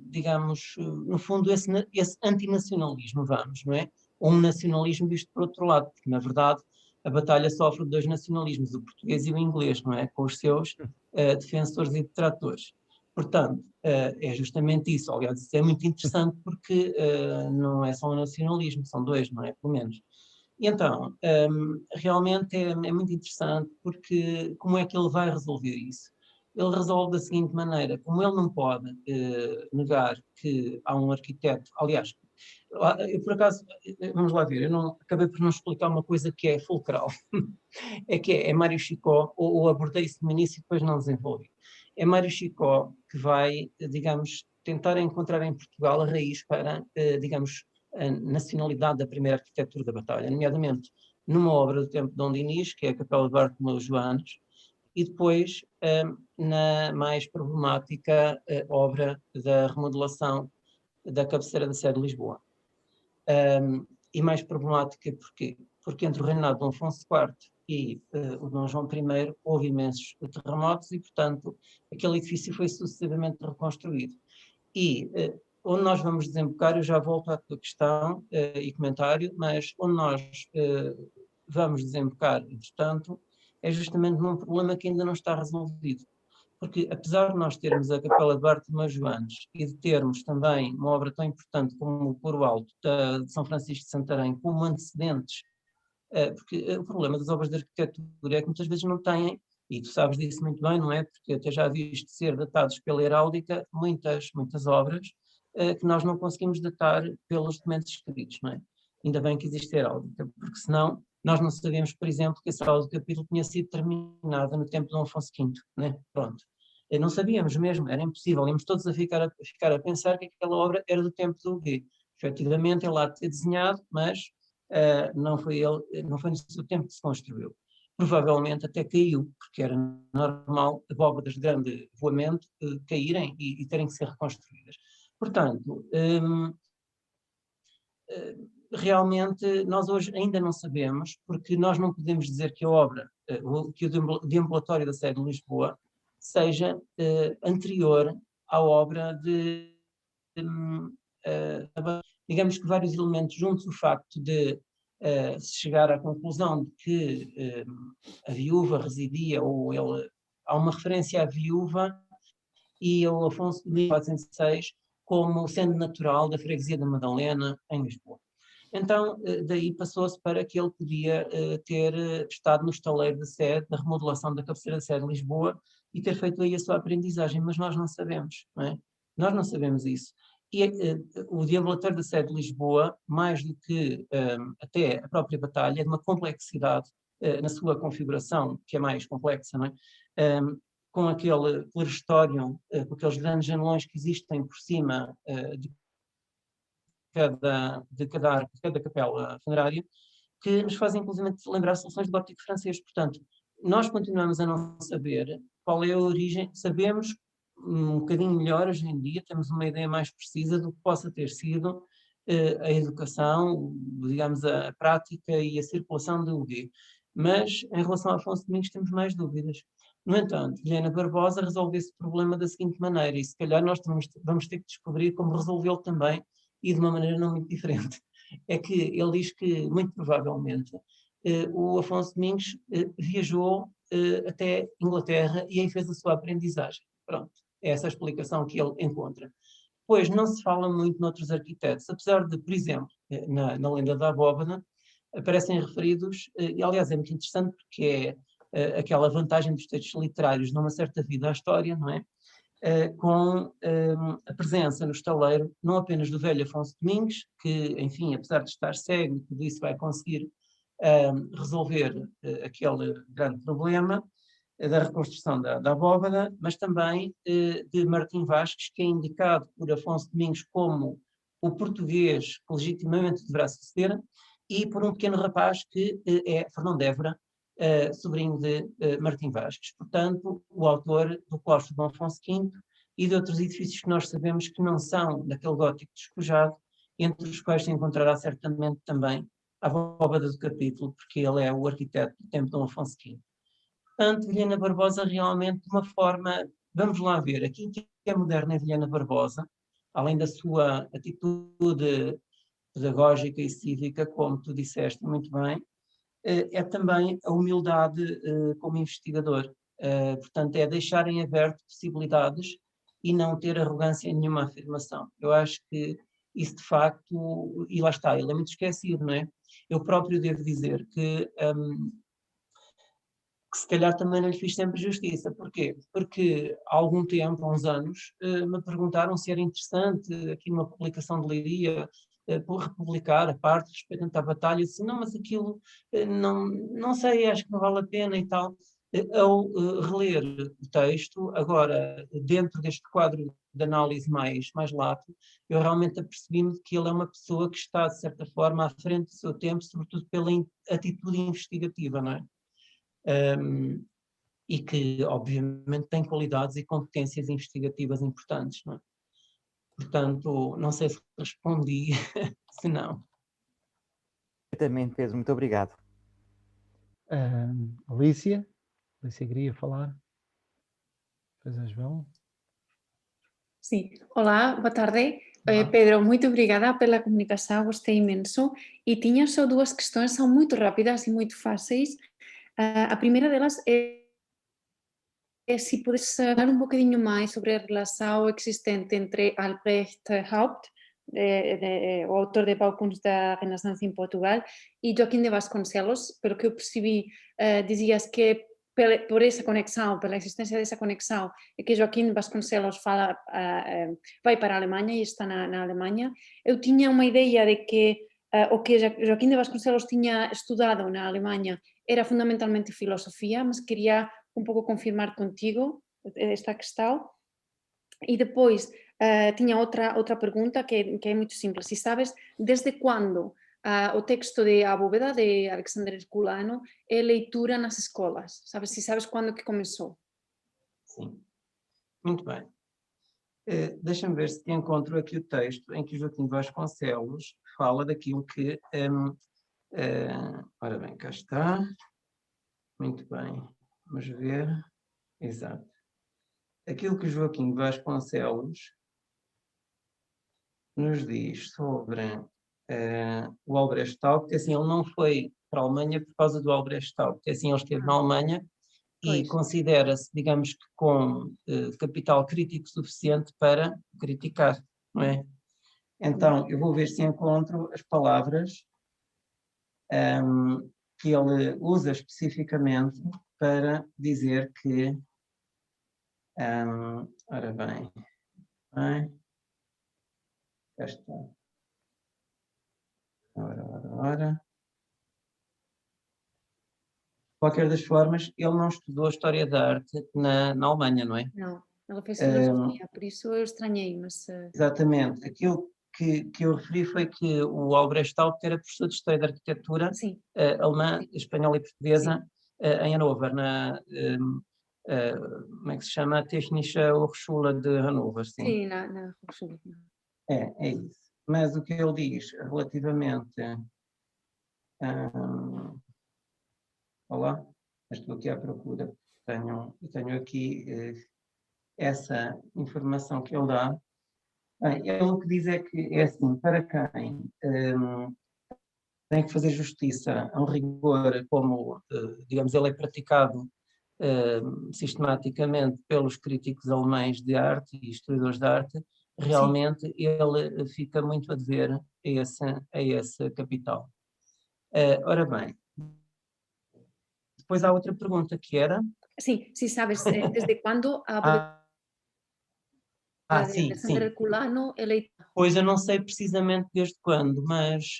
S2: digamos, no fundo, esse antinacionalismo, vamos, não é? Ou um nacionalismo visto por outro lado, porque, na verdade, a Batalha sofre de dois nacionalismos, o português e o inglês, não é? Com os seus defensores e detratores. Portanto, é justamente isso. Aliás, isso é muito interessante porque não é só um nacionalismo, são dois, não é? Pelo menos. E então, realmente é muito interessante porque como é que ele vai resolver isso? Ele resolve da seguinte maneira, como ele não pode negar que há um arquiteto, aliás, eu por acaso, vamos lá ver, eu não, acabei por não explicar uma coisa que é fulcral, é Mário Chicó, ou abordei isso no início e depois não desenvolvi. É Mário Chicó que vai, digamos, tentar encontrar em Portugal a raiz para, digamos, a nacionalidade da primeira arquitetura da Batalha, nomeadamente numa obra do tempo de Dom Dinis, que é a Capela de Bartolomeu Joanes, e depois na mais problemática obra da remodelação da cabeceira da Sé de Lisboa. E mais problemática porquê? Porque entre o reinado de Dom Afonso IV e o Dom João I houve imensos terremotos e, portanto, aquele edifício foi sucessivamente reconstruído. E onde nós vamos desembocar, eu já volto à tua questão e comentário, mas onde nós vamos desembocar, entretanto, é justamente num problema que ainda não está resolvido. Porque, apesar de nós termos a Capela de Bartolomeu Joanes e de termos também uma obra tão importante como o Coro Alto de São Francisco de Santarém como antecedentes, porque o problema das obras de arquitetura é que muitas vezes não têm, e tu sabes disso muito bem, não é? Porque até já viste ser datados pela heráldica muitas obras que nós não conseguimos datar pelos documentos escritos, não é? Ainda bem que existe a heráldica, porque senão nós não sabemos, por exemplo, que a sala do capítulo tinha sido terminada no tempo de Dom Afonso V, né? Pronto. Não sabíamos mesmo, era impossível, íamos todos a ficar a pensar que aquela obra era do tempo do Huguet. Efetivamente, ele há de ter desenhado, mas não foi no seu tempo que se construiu. Provavelmente até caiu, porque era normal abóbadas de grande voamento caírem e terem que ser reconstruídas. Portanto, realmente nós hoje ainda não sabemos, porque nós não podemos dizer que a obra, que o deambulatório da Sé de Lisboa seja anterior à obra digamos que vários elementos juntos, o facto de se chegar à conclusão de que a viúva residia, há uma referência à viúva e ao Afonso de 1406 como sendo natural da freguesia da Madalena, em Lisboa. Então, daí passou-se para que ele podia ter estado no estaleiro da Sé, da remodelação da cabeceira da Sé de Lisboa, e ter feito aí a sua aprendizagem, mas nós não sabemos, não é? Nós não sabemos isso. E o deambulatório da Sé de Lisboa, mais do que até a própria batalha, é de uma complexidade na sua configuração, que é mais complexa, não é? Com aquele clerestório, com aqueles grandes janelões que existem por cima de cada capela funerária, que nos fazem inclusive lembrar soluções de gótico francês. Portanto, nós continuamos a não saber qual é a origem, sabemos um bocadinho melhor hoje em dia, temos uma ideia mais precisa do que possa ter sido a educação, digamos, a prática e a circulação do Huguet. Mas, em relação a Afonso Domingos, temos mais dúvidas. No entanto, Vilhena Barbosa resolve esse problema da seguinte maneira, e se calhar nós vamos ter que descobrir como resolvê-lo também, e de uma maneira não muito diferente. É que ele diz que, muito provavelmente, o Afonso Domingos viajou até Inglaterra e aí fez a sua aprendizagem. Pronto, é essa a explicação que ele encontra. Pois não se fala muito noutros arquitetos, apesar de, por exemplo, na lenda da abóbada, aparecem referidos, e aliás é muito interessante porque é aquela vantagem dos textos literários numa certa vida à história, não é? Com a presença no estaleiro, não apenas do velho Afonso Domingos, que, enfim, apesar de estar cego, tudo isso vai conseguir resolver aquele grande problema, da reconstrução da abóbada, mas também de Martim Vasques, que é indicado por Afonso Domingos como o português que legitimamente deverá suceder, e por um pequeno rapaz que é Fernão de Évora, sobrinho de Martim Vasques. Portanto, o autor do claustro de Dom Afonso V e de outros edifícios que nós sabemos que não são daquele gótico despojado, entre os quais se encontrará certamente também a abóbada do capítulo, porque ele é o arquiteto do tempo de Dom Afonso V. Portanto, Vilhena Barbosa realmente de uma forma, vamos lá ver, aquilo que é moderno em Vilhena Barbosa, além da sua atitude pedagógica e cívica, como tu disseste muito bem, é também a humildade como investigador. Portanto, é deixar em aberto possibilidades e não ter arrogância em nenhuma afirmação. Eu acho que isso de facto, e lá está, ele é muito esquecido, não é? Eu próprio devo dizer que se calhar também não lhe fiz sempre justiça. Porquê? Porque há algum tempo, há uns anos, me perguntaram se era interessante, aqui numa publicação de Leiria, por republicar a parte respeitante à batalha. Eu disse, não, mas aquilo não sei, acho que não vale a pena e tal. Ao reler o texto, agora, dentro deste quadro de análise mais lato, eu realmente apercebi-me de que ele é uma pessoa que está, de certa forma, à frente do seu tempo, sobretudo pela atitude investigativa, não é? E que, obviamente, tem qualidades e competências investigativas importantes, não é? Portanto, não sei se respondi, se não.
S3: Perfeitamente, Pedro, muito obrigado.
S1: Alicia queria falar. Pois é, João.
S4: Sim, olá, boa tarde.
S1: Olá.
S4: Pedro, muito obrigada pela comunicação, gostei imenso. E tinha só duas questões, são muito rápidas e muito fáceis. A primeira delas é se podes falar um bocadinho mais sobre a relação existente entre Albrecht Haupt, o autor de Balcões da Renascença em Portugal, e Joaquim de Vasconcelos. Pelo que eu percebi, dizias que por essa conexão, pela existência dessa conexão, é que Joaquim Vasconcelos vai para a Alemanha e está na Alemanha. Eu tinha uma ideia de que o que Joaquim de Vasconcelos tinha estudado na Alemanha era fundamentalmente filosofia, mas queria um pouco confirmar contigo esta questão. E depois tinha outra pergunta que é muito simples. Se sabes desde quando o texto de A Bóveda, de Alexander Herculano, é leitura nas escolas? Se sabes quando que começou?
S2: Sim. Muito bem. Deixa-me ver se encontro aqui o texto em que Joaquim Vasconcelos fala daquilo que... ora bem, cá está. Muito bem. Vamos ver. Exato. Aquilo que Joaquim Vasconcelos nos diz sobre o Albrecht Haupt, assim, ele não foi para a Alemanha por causa do Albrecht Haupt, assim, ele esteve na Alemanha e considera-se, digamos que com capital crítico suficiente para criticar, não é? Então, eu vou ver se encontro as palavras que ele usa especificamente para dizer que, ora bem, cá está. Ora. Qualquer das formas, ele não estudou História da Arte na Alemanha, não é?
S4: Não, ele fez filosofia, por isso eu estranhei, mas...
S2: Exatamente. Aquilo que eu referi foi que o Albrecht Haupt era professor de História da Arquitetura alemã, espanhola e portuguesa em Hannover, como é que se chama? Technische Hochschule de Hannover.
S4: Sim, na Hochschule.
S2: É isso. Mas o que ele diz relativamente... olá, estou aqui à procura. Tenho aqui essa informação que ele dá. Bem, ele o que diz é que é assim, para quem tem que fazer justiça a um rigor como, digamos, ele é praticado sistematicamente pelos críticos alemães de arte e historiadores de arte, realmente ele fica muito a dever a esse capital. Ora bem, depois há outra pergunta que era...
S4: Sim, se sabes desde quando a
S2: sim,
S4: de Sandro
S2: sim.
S4: Herculano eleita.
S2: Pois eu não sei precisamente desde quando, mas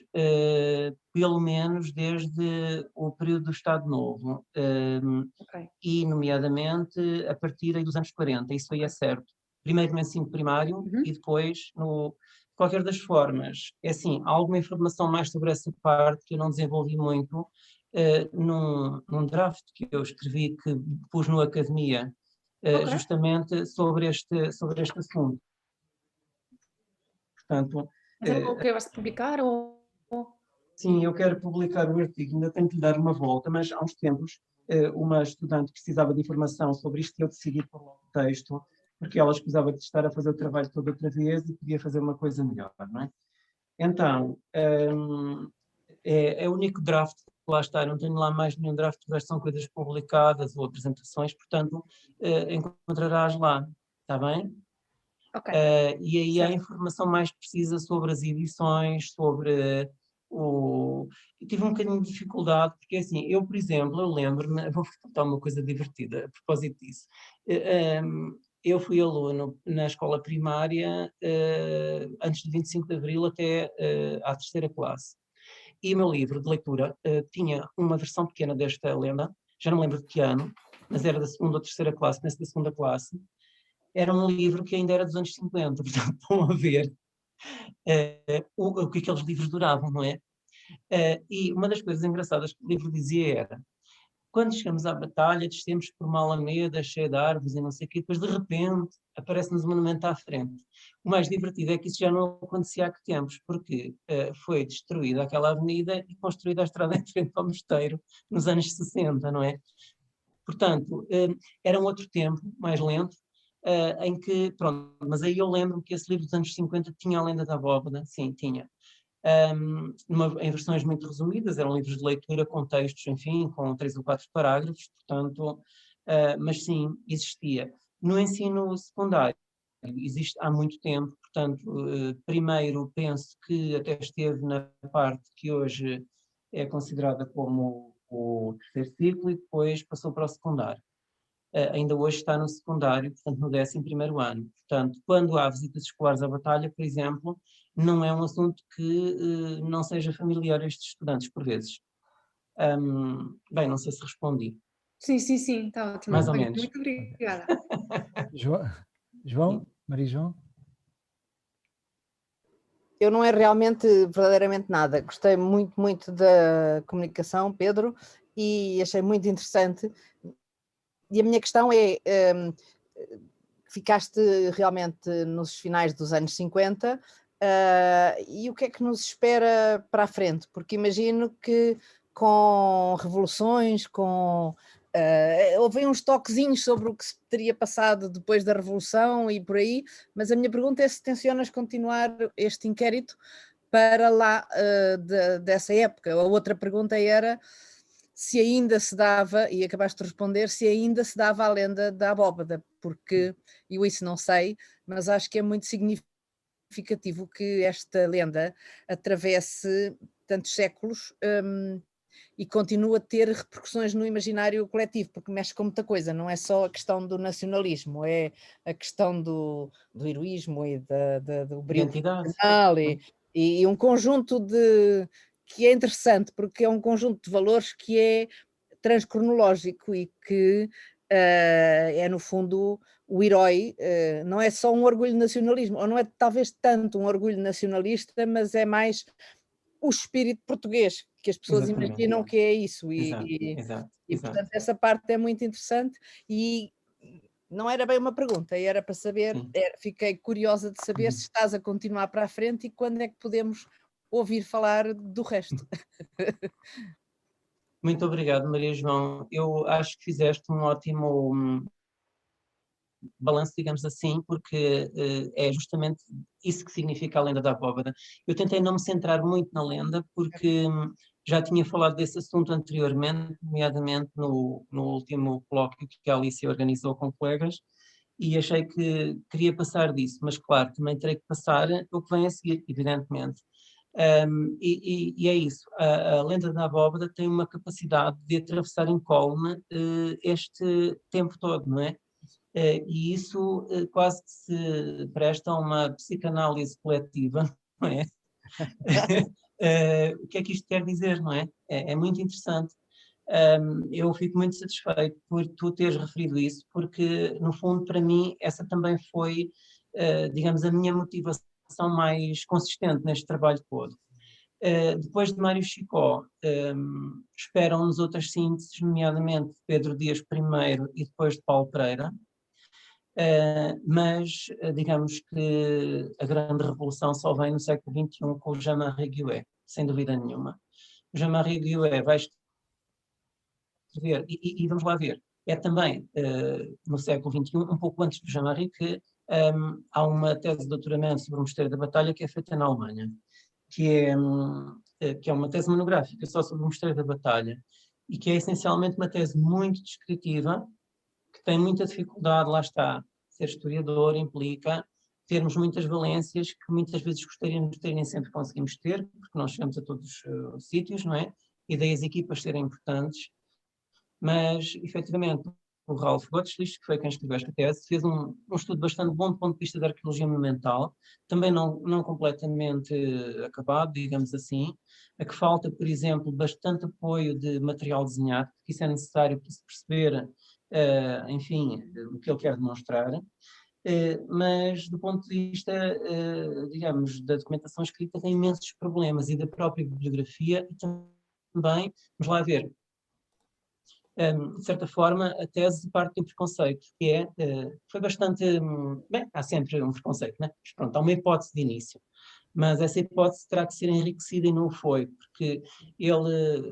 S2: pelo menos desde o período do Estado Novo,
S4: Ok.
S2: e nomeadamente a partir aí dos anos 40, isso aí é certo. Primeiro no ensino primário
S4: Uhum.
S2: e depois no... De qualquer das formas, é assim, há alguma informação mais sobre essa parte que eu não desenvolvi muito num draft que eu escrevi, que pus no Academia,
S4: Ok.
S2: justamente sobre este assunto. Portanto,
S4: ¿Es algo que vas a publicar o-
S2: sim, eu quero publicar o artigo, ainda tenho que lhe dar uma volta, mas há uns tempos uma estudante precisava de informação sobre isto e eu decidi pôr lá o texto, porque ela escusava de estar a fazer o trabalho todo outra vez e podia fazer uma coisa melhor, não é? Então, é o único draft que lá está, eu não tenho lá mais nenhum draft, o resto são coisas publicadas ou apresentações, portanto, encontrarás lá, está bem?
S4: Ok.
S2: E aí há
S4: Certo.
S2: informação mais precisa sobre as edições, sobre o... Eu tive um bocadinho de dificuldade, porque assim, eu, por exemplo, eu lembro-me, vou contar uma coisa divertida a propósito disso. Eu fui aluno na escola primária antes de 25 de Abril até à terceira classe. E o meu livro de leitura tinha uma versão pequena desta lenda, já não me lembro de que ano, mas era da segunda ou terceira classe, penso da segunda classe. Era um livro que ainda era dos anos 50, portanto, estão a ver o que aqueles livros duravam, não é? E uma das coisas engraçadas que o livro dizia era: quando chegamos à batalha, descemos por uma alameda cheia de árvores e não sei o quê, depois de repente aparece-nos um monumento à frente. O mais divertido é que isso já não acontecia há que tempos, porque foi destruída aquela avenida e construída a estrada em frente ao mosteiro nos anos 60, não é? Portanto, era um outro tempo, mais lento, em que, pronto, mas aí eu lembro-me que esse livro dos anos 50 tinha a Lenda da Abóbada, sim, tinha. Em versões muito resumidas, eram livros de leitura com textos, enfim, com 3 ou 4 parágrafos, portanto, mas sim, existia. No ensino secundário, existe há muito tempo, portanto, primeiro penso que até esteve na parte que hoje é considerada como o terceiro ciclo e depois passou para o secundário. Ainda hoje está no secundário, portanto no 11º ano. Portanto, quando há visitas escolares à batalha, por exemplo, não é um assunto que não seja familiar a estes estudantes, por vezes. Bem, não sei se respondi,
S4: Sí, sí, sí, está ótimo.
S2: mais ou
S4: Oye,
S2: menos.
S4: muito obrigada.
S1: João, Maria João?
S5: Eu não é realmente, verdadeiramente nada. Gostei muito, muito da comunicação, Pedro, e achei muito interessante. E a minha questão é, ficaste realmente nos finais dos anos 50, e o que é que nos espera para a frente? Porque imagino que com revoluções, houve uns toquezinhos sobre o que se teria passado depois da Revolução e por aí, mas a minha pergunta é se tencionas continuar este inquérito para lá dessa época. A outra pergunta era se ainda se dava, e acabaste de responder, se ainda se dava a lenda da abóbada, porque eu isso não sei, mas acho que é muito significativo que esta lenda atravesse tantos séculos, e continua a ter repercussões no imaginário coletivo, porque mexe com muita coisa, não é só a questão do nacionalismo, é a questão do heroísmo e do brilho
S2: Identidade.
S5: nacional e um conjunto que é interessante, porque é um conjunto de valores que é transcronológico e que é no fundo o herói, não é só um orgulho de nacionalismo, ou não é talvez tanto um orgulho nacionalista, mas é mais o espírito português, que as pessoas
S2: Exatamente.
S5: imaginam que é isso,
S2: Exato.
S5: portanto essa parte é muito interessante e não era bem uma pergunta, era para saber, fiquei curiosa de saber se estás a continuar para a frente e quando é que podemos ouvir falar do resto.
S2: Muito obrigado, Maria João. Eu acho que fizeste um ótimo balanço, digamos assim, porque é justamente isso que significa a lenda da abóbada. Eu tentei não me centrar muito na lenda, porque já tinha falado desse assunto anteriormente, nomeadamente no último colóquio que a Alicia organizou com colegas, e achei que queria passar disso, mas claro, também terei que passar o que vem a seguir, evidentemente. E é isso, a lenda da abóbada tem uma capacidade de atravessar incólume este tempo todo, não é? E isso quase que se presta a uma psicanálise coletiva, não é? O que é que isto quer dizer, não é? É muito interessante. Eu fico muito satisfeito por tu teres referido isso, porque, no fundo, para mim, essa também foi, digamos, a minha motivação mais consistente neste trabalho todo. Depois de Mário Chicó, esperam-nos outras sínteses, nomeadamente de Pedro Dias I e depois de Paulo Pereira, mas digamos que a grande revolução só vem no século XXI com o Jean-Marie Guiouet, sem dúvida nenhuma. O Jean-Marie Guiouet vai escrever, e vamos lá ver, é também no século XXI, um pouco antes do Jean-Marie, que há uma tese de doutoramento sobre o Mistério da Batalha que é feita na Alemanha, que é uma tese monográfica só sobre o Mistério da Batalha, e que é essencialmente uma tese muito descritiva, que tem muita dificuldade, lá está, ser historiador implica termos muitas valências que muitas vezes gostaríamos de ter e nem sempre conseguimos ter, porque nós chegamos a todos os sítios, não é? E daí as equipas serem importantes, mas efetivamente o Ralph Gottschlich, que foi quem escreveu esta tese, fez um estudo bastante bom do ponto de vista da arqueologia monumental, também não completamente acabado, digamos assim, a que falta, por exemplo, bastante apoio de material desenhado, porque isso é necessário para se perceber, enfim, o que ele quer demonstrar, mas do ponto de vista, digamos, da documentação escrita tem imensos problemas, e da própria bibliografia, e também, vamos lá ver, de certa forma, a tese parte de um preconceito, que foi bastante, bem, há sempre um preconceito, né? Mas pronto, há uma hipótese de início, mas essa hipótese terá que ser enriquecida e não o foi, porque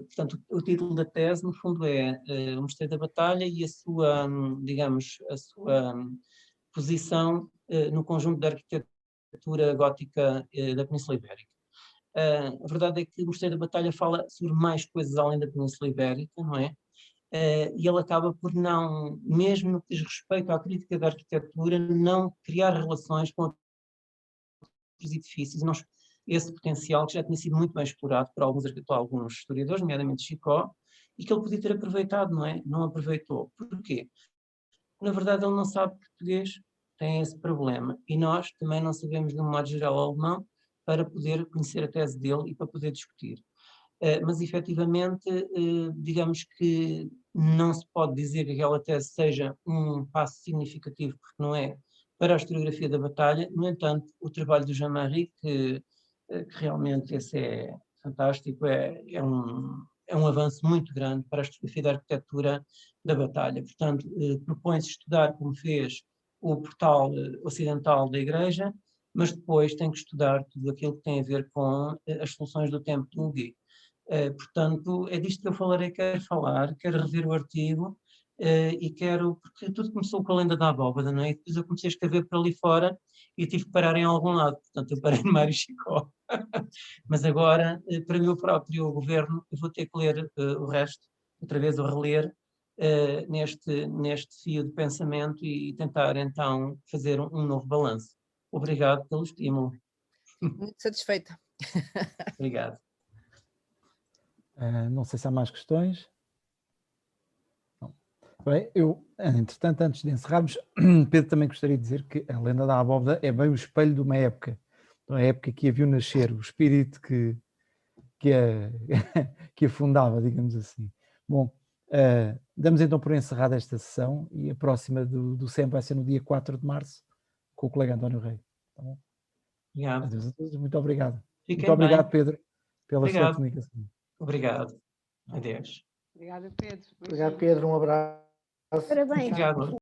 S2: portanto, o título da tese, no fundo, é o Mistério da Batalha e a sua, digamos, a sua posição no conjunto da arquitetura gótica da Península Ibérica. A verdade é que o Mistério da Batalha fala sobre mais coisas além da Península Ibérica, não é? E ele acaba por não, mesmo no que diz respeito à crítica da arquitetura, não criar relações com outros edifícios, esse potencial que já tinha sido muito bem explorado por alguns historiadores, nomeadamente Chicó, e que ele podia ter aproveitado, não é? Não aproveitou. Porquê? Na verdade, ele não sabe português, tem esse problema, e nós também não sabemos, de um modo geral, alemão, para poder conhecer a tese dele e para poder discutir. Mas efetivamente, digamos que não se pode dizer que aquela tese seja um passo significativo, porque não é, para a historiografia da batalha. No entanto, o trabalho do Jean-Marie, que realmente esse é fantástico, é um avanço muito grande para a historiografia da arquitetura da batalha. Portanto, propõe-se estudar, como fez, o portal ocidental da igreja, mas depois tem que estudar tudo aquilo que tem a ver com as soluções do tempo de Huguet. Portanto, é disto que eu falarei, quero rever o artigo e porque tudo começou com a lenda da abóbada, não é? E depois eu comecei a escrever por ali fora e tive que parar em algum lado, portanto eu parei no Mário Chicó. Mas agora, para o meu próprio governo, eu vou ter que ler o resto, outra vez, ou reler neste fio de pensamento e tentar então fazer um novo balanço. Obrigado pelo estímulo.
S5: Muito satisfeita.
S2: Obrigado.
S1: Não sei se há mais questões. Não. Bem, entretanto, antes de encerrarmos, Pedro, também gostaria de dizer que a lenda da abóbada é bem o espelho de uma época. Então, a época que a viu nascer, o espírito que a fundava, digamos assim. Bom, damos então por encerrada esta sessão, e a próxima do SEM vai ser no dia 4 de março, com o colega António Rei. Tá bom?
S2: Obrigado.
S1: Adeus a todos, muito obrigado.
S2: Fiquem
S1: muito obrigado,
S2: bem.
S1: Pedro, pela sua
S2: Obrigado.
S1: comunicação.
S2: Obrigado. Adeus.
S6: Obrigada, Pedro.
S1: Obrigado, Pedro. Um abraço.
S5: Parabéns.
S2: Obrigado.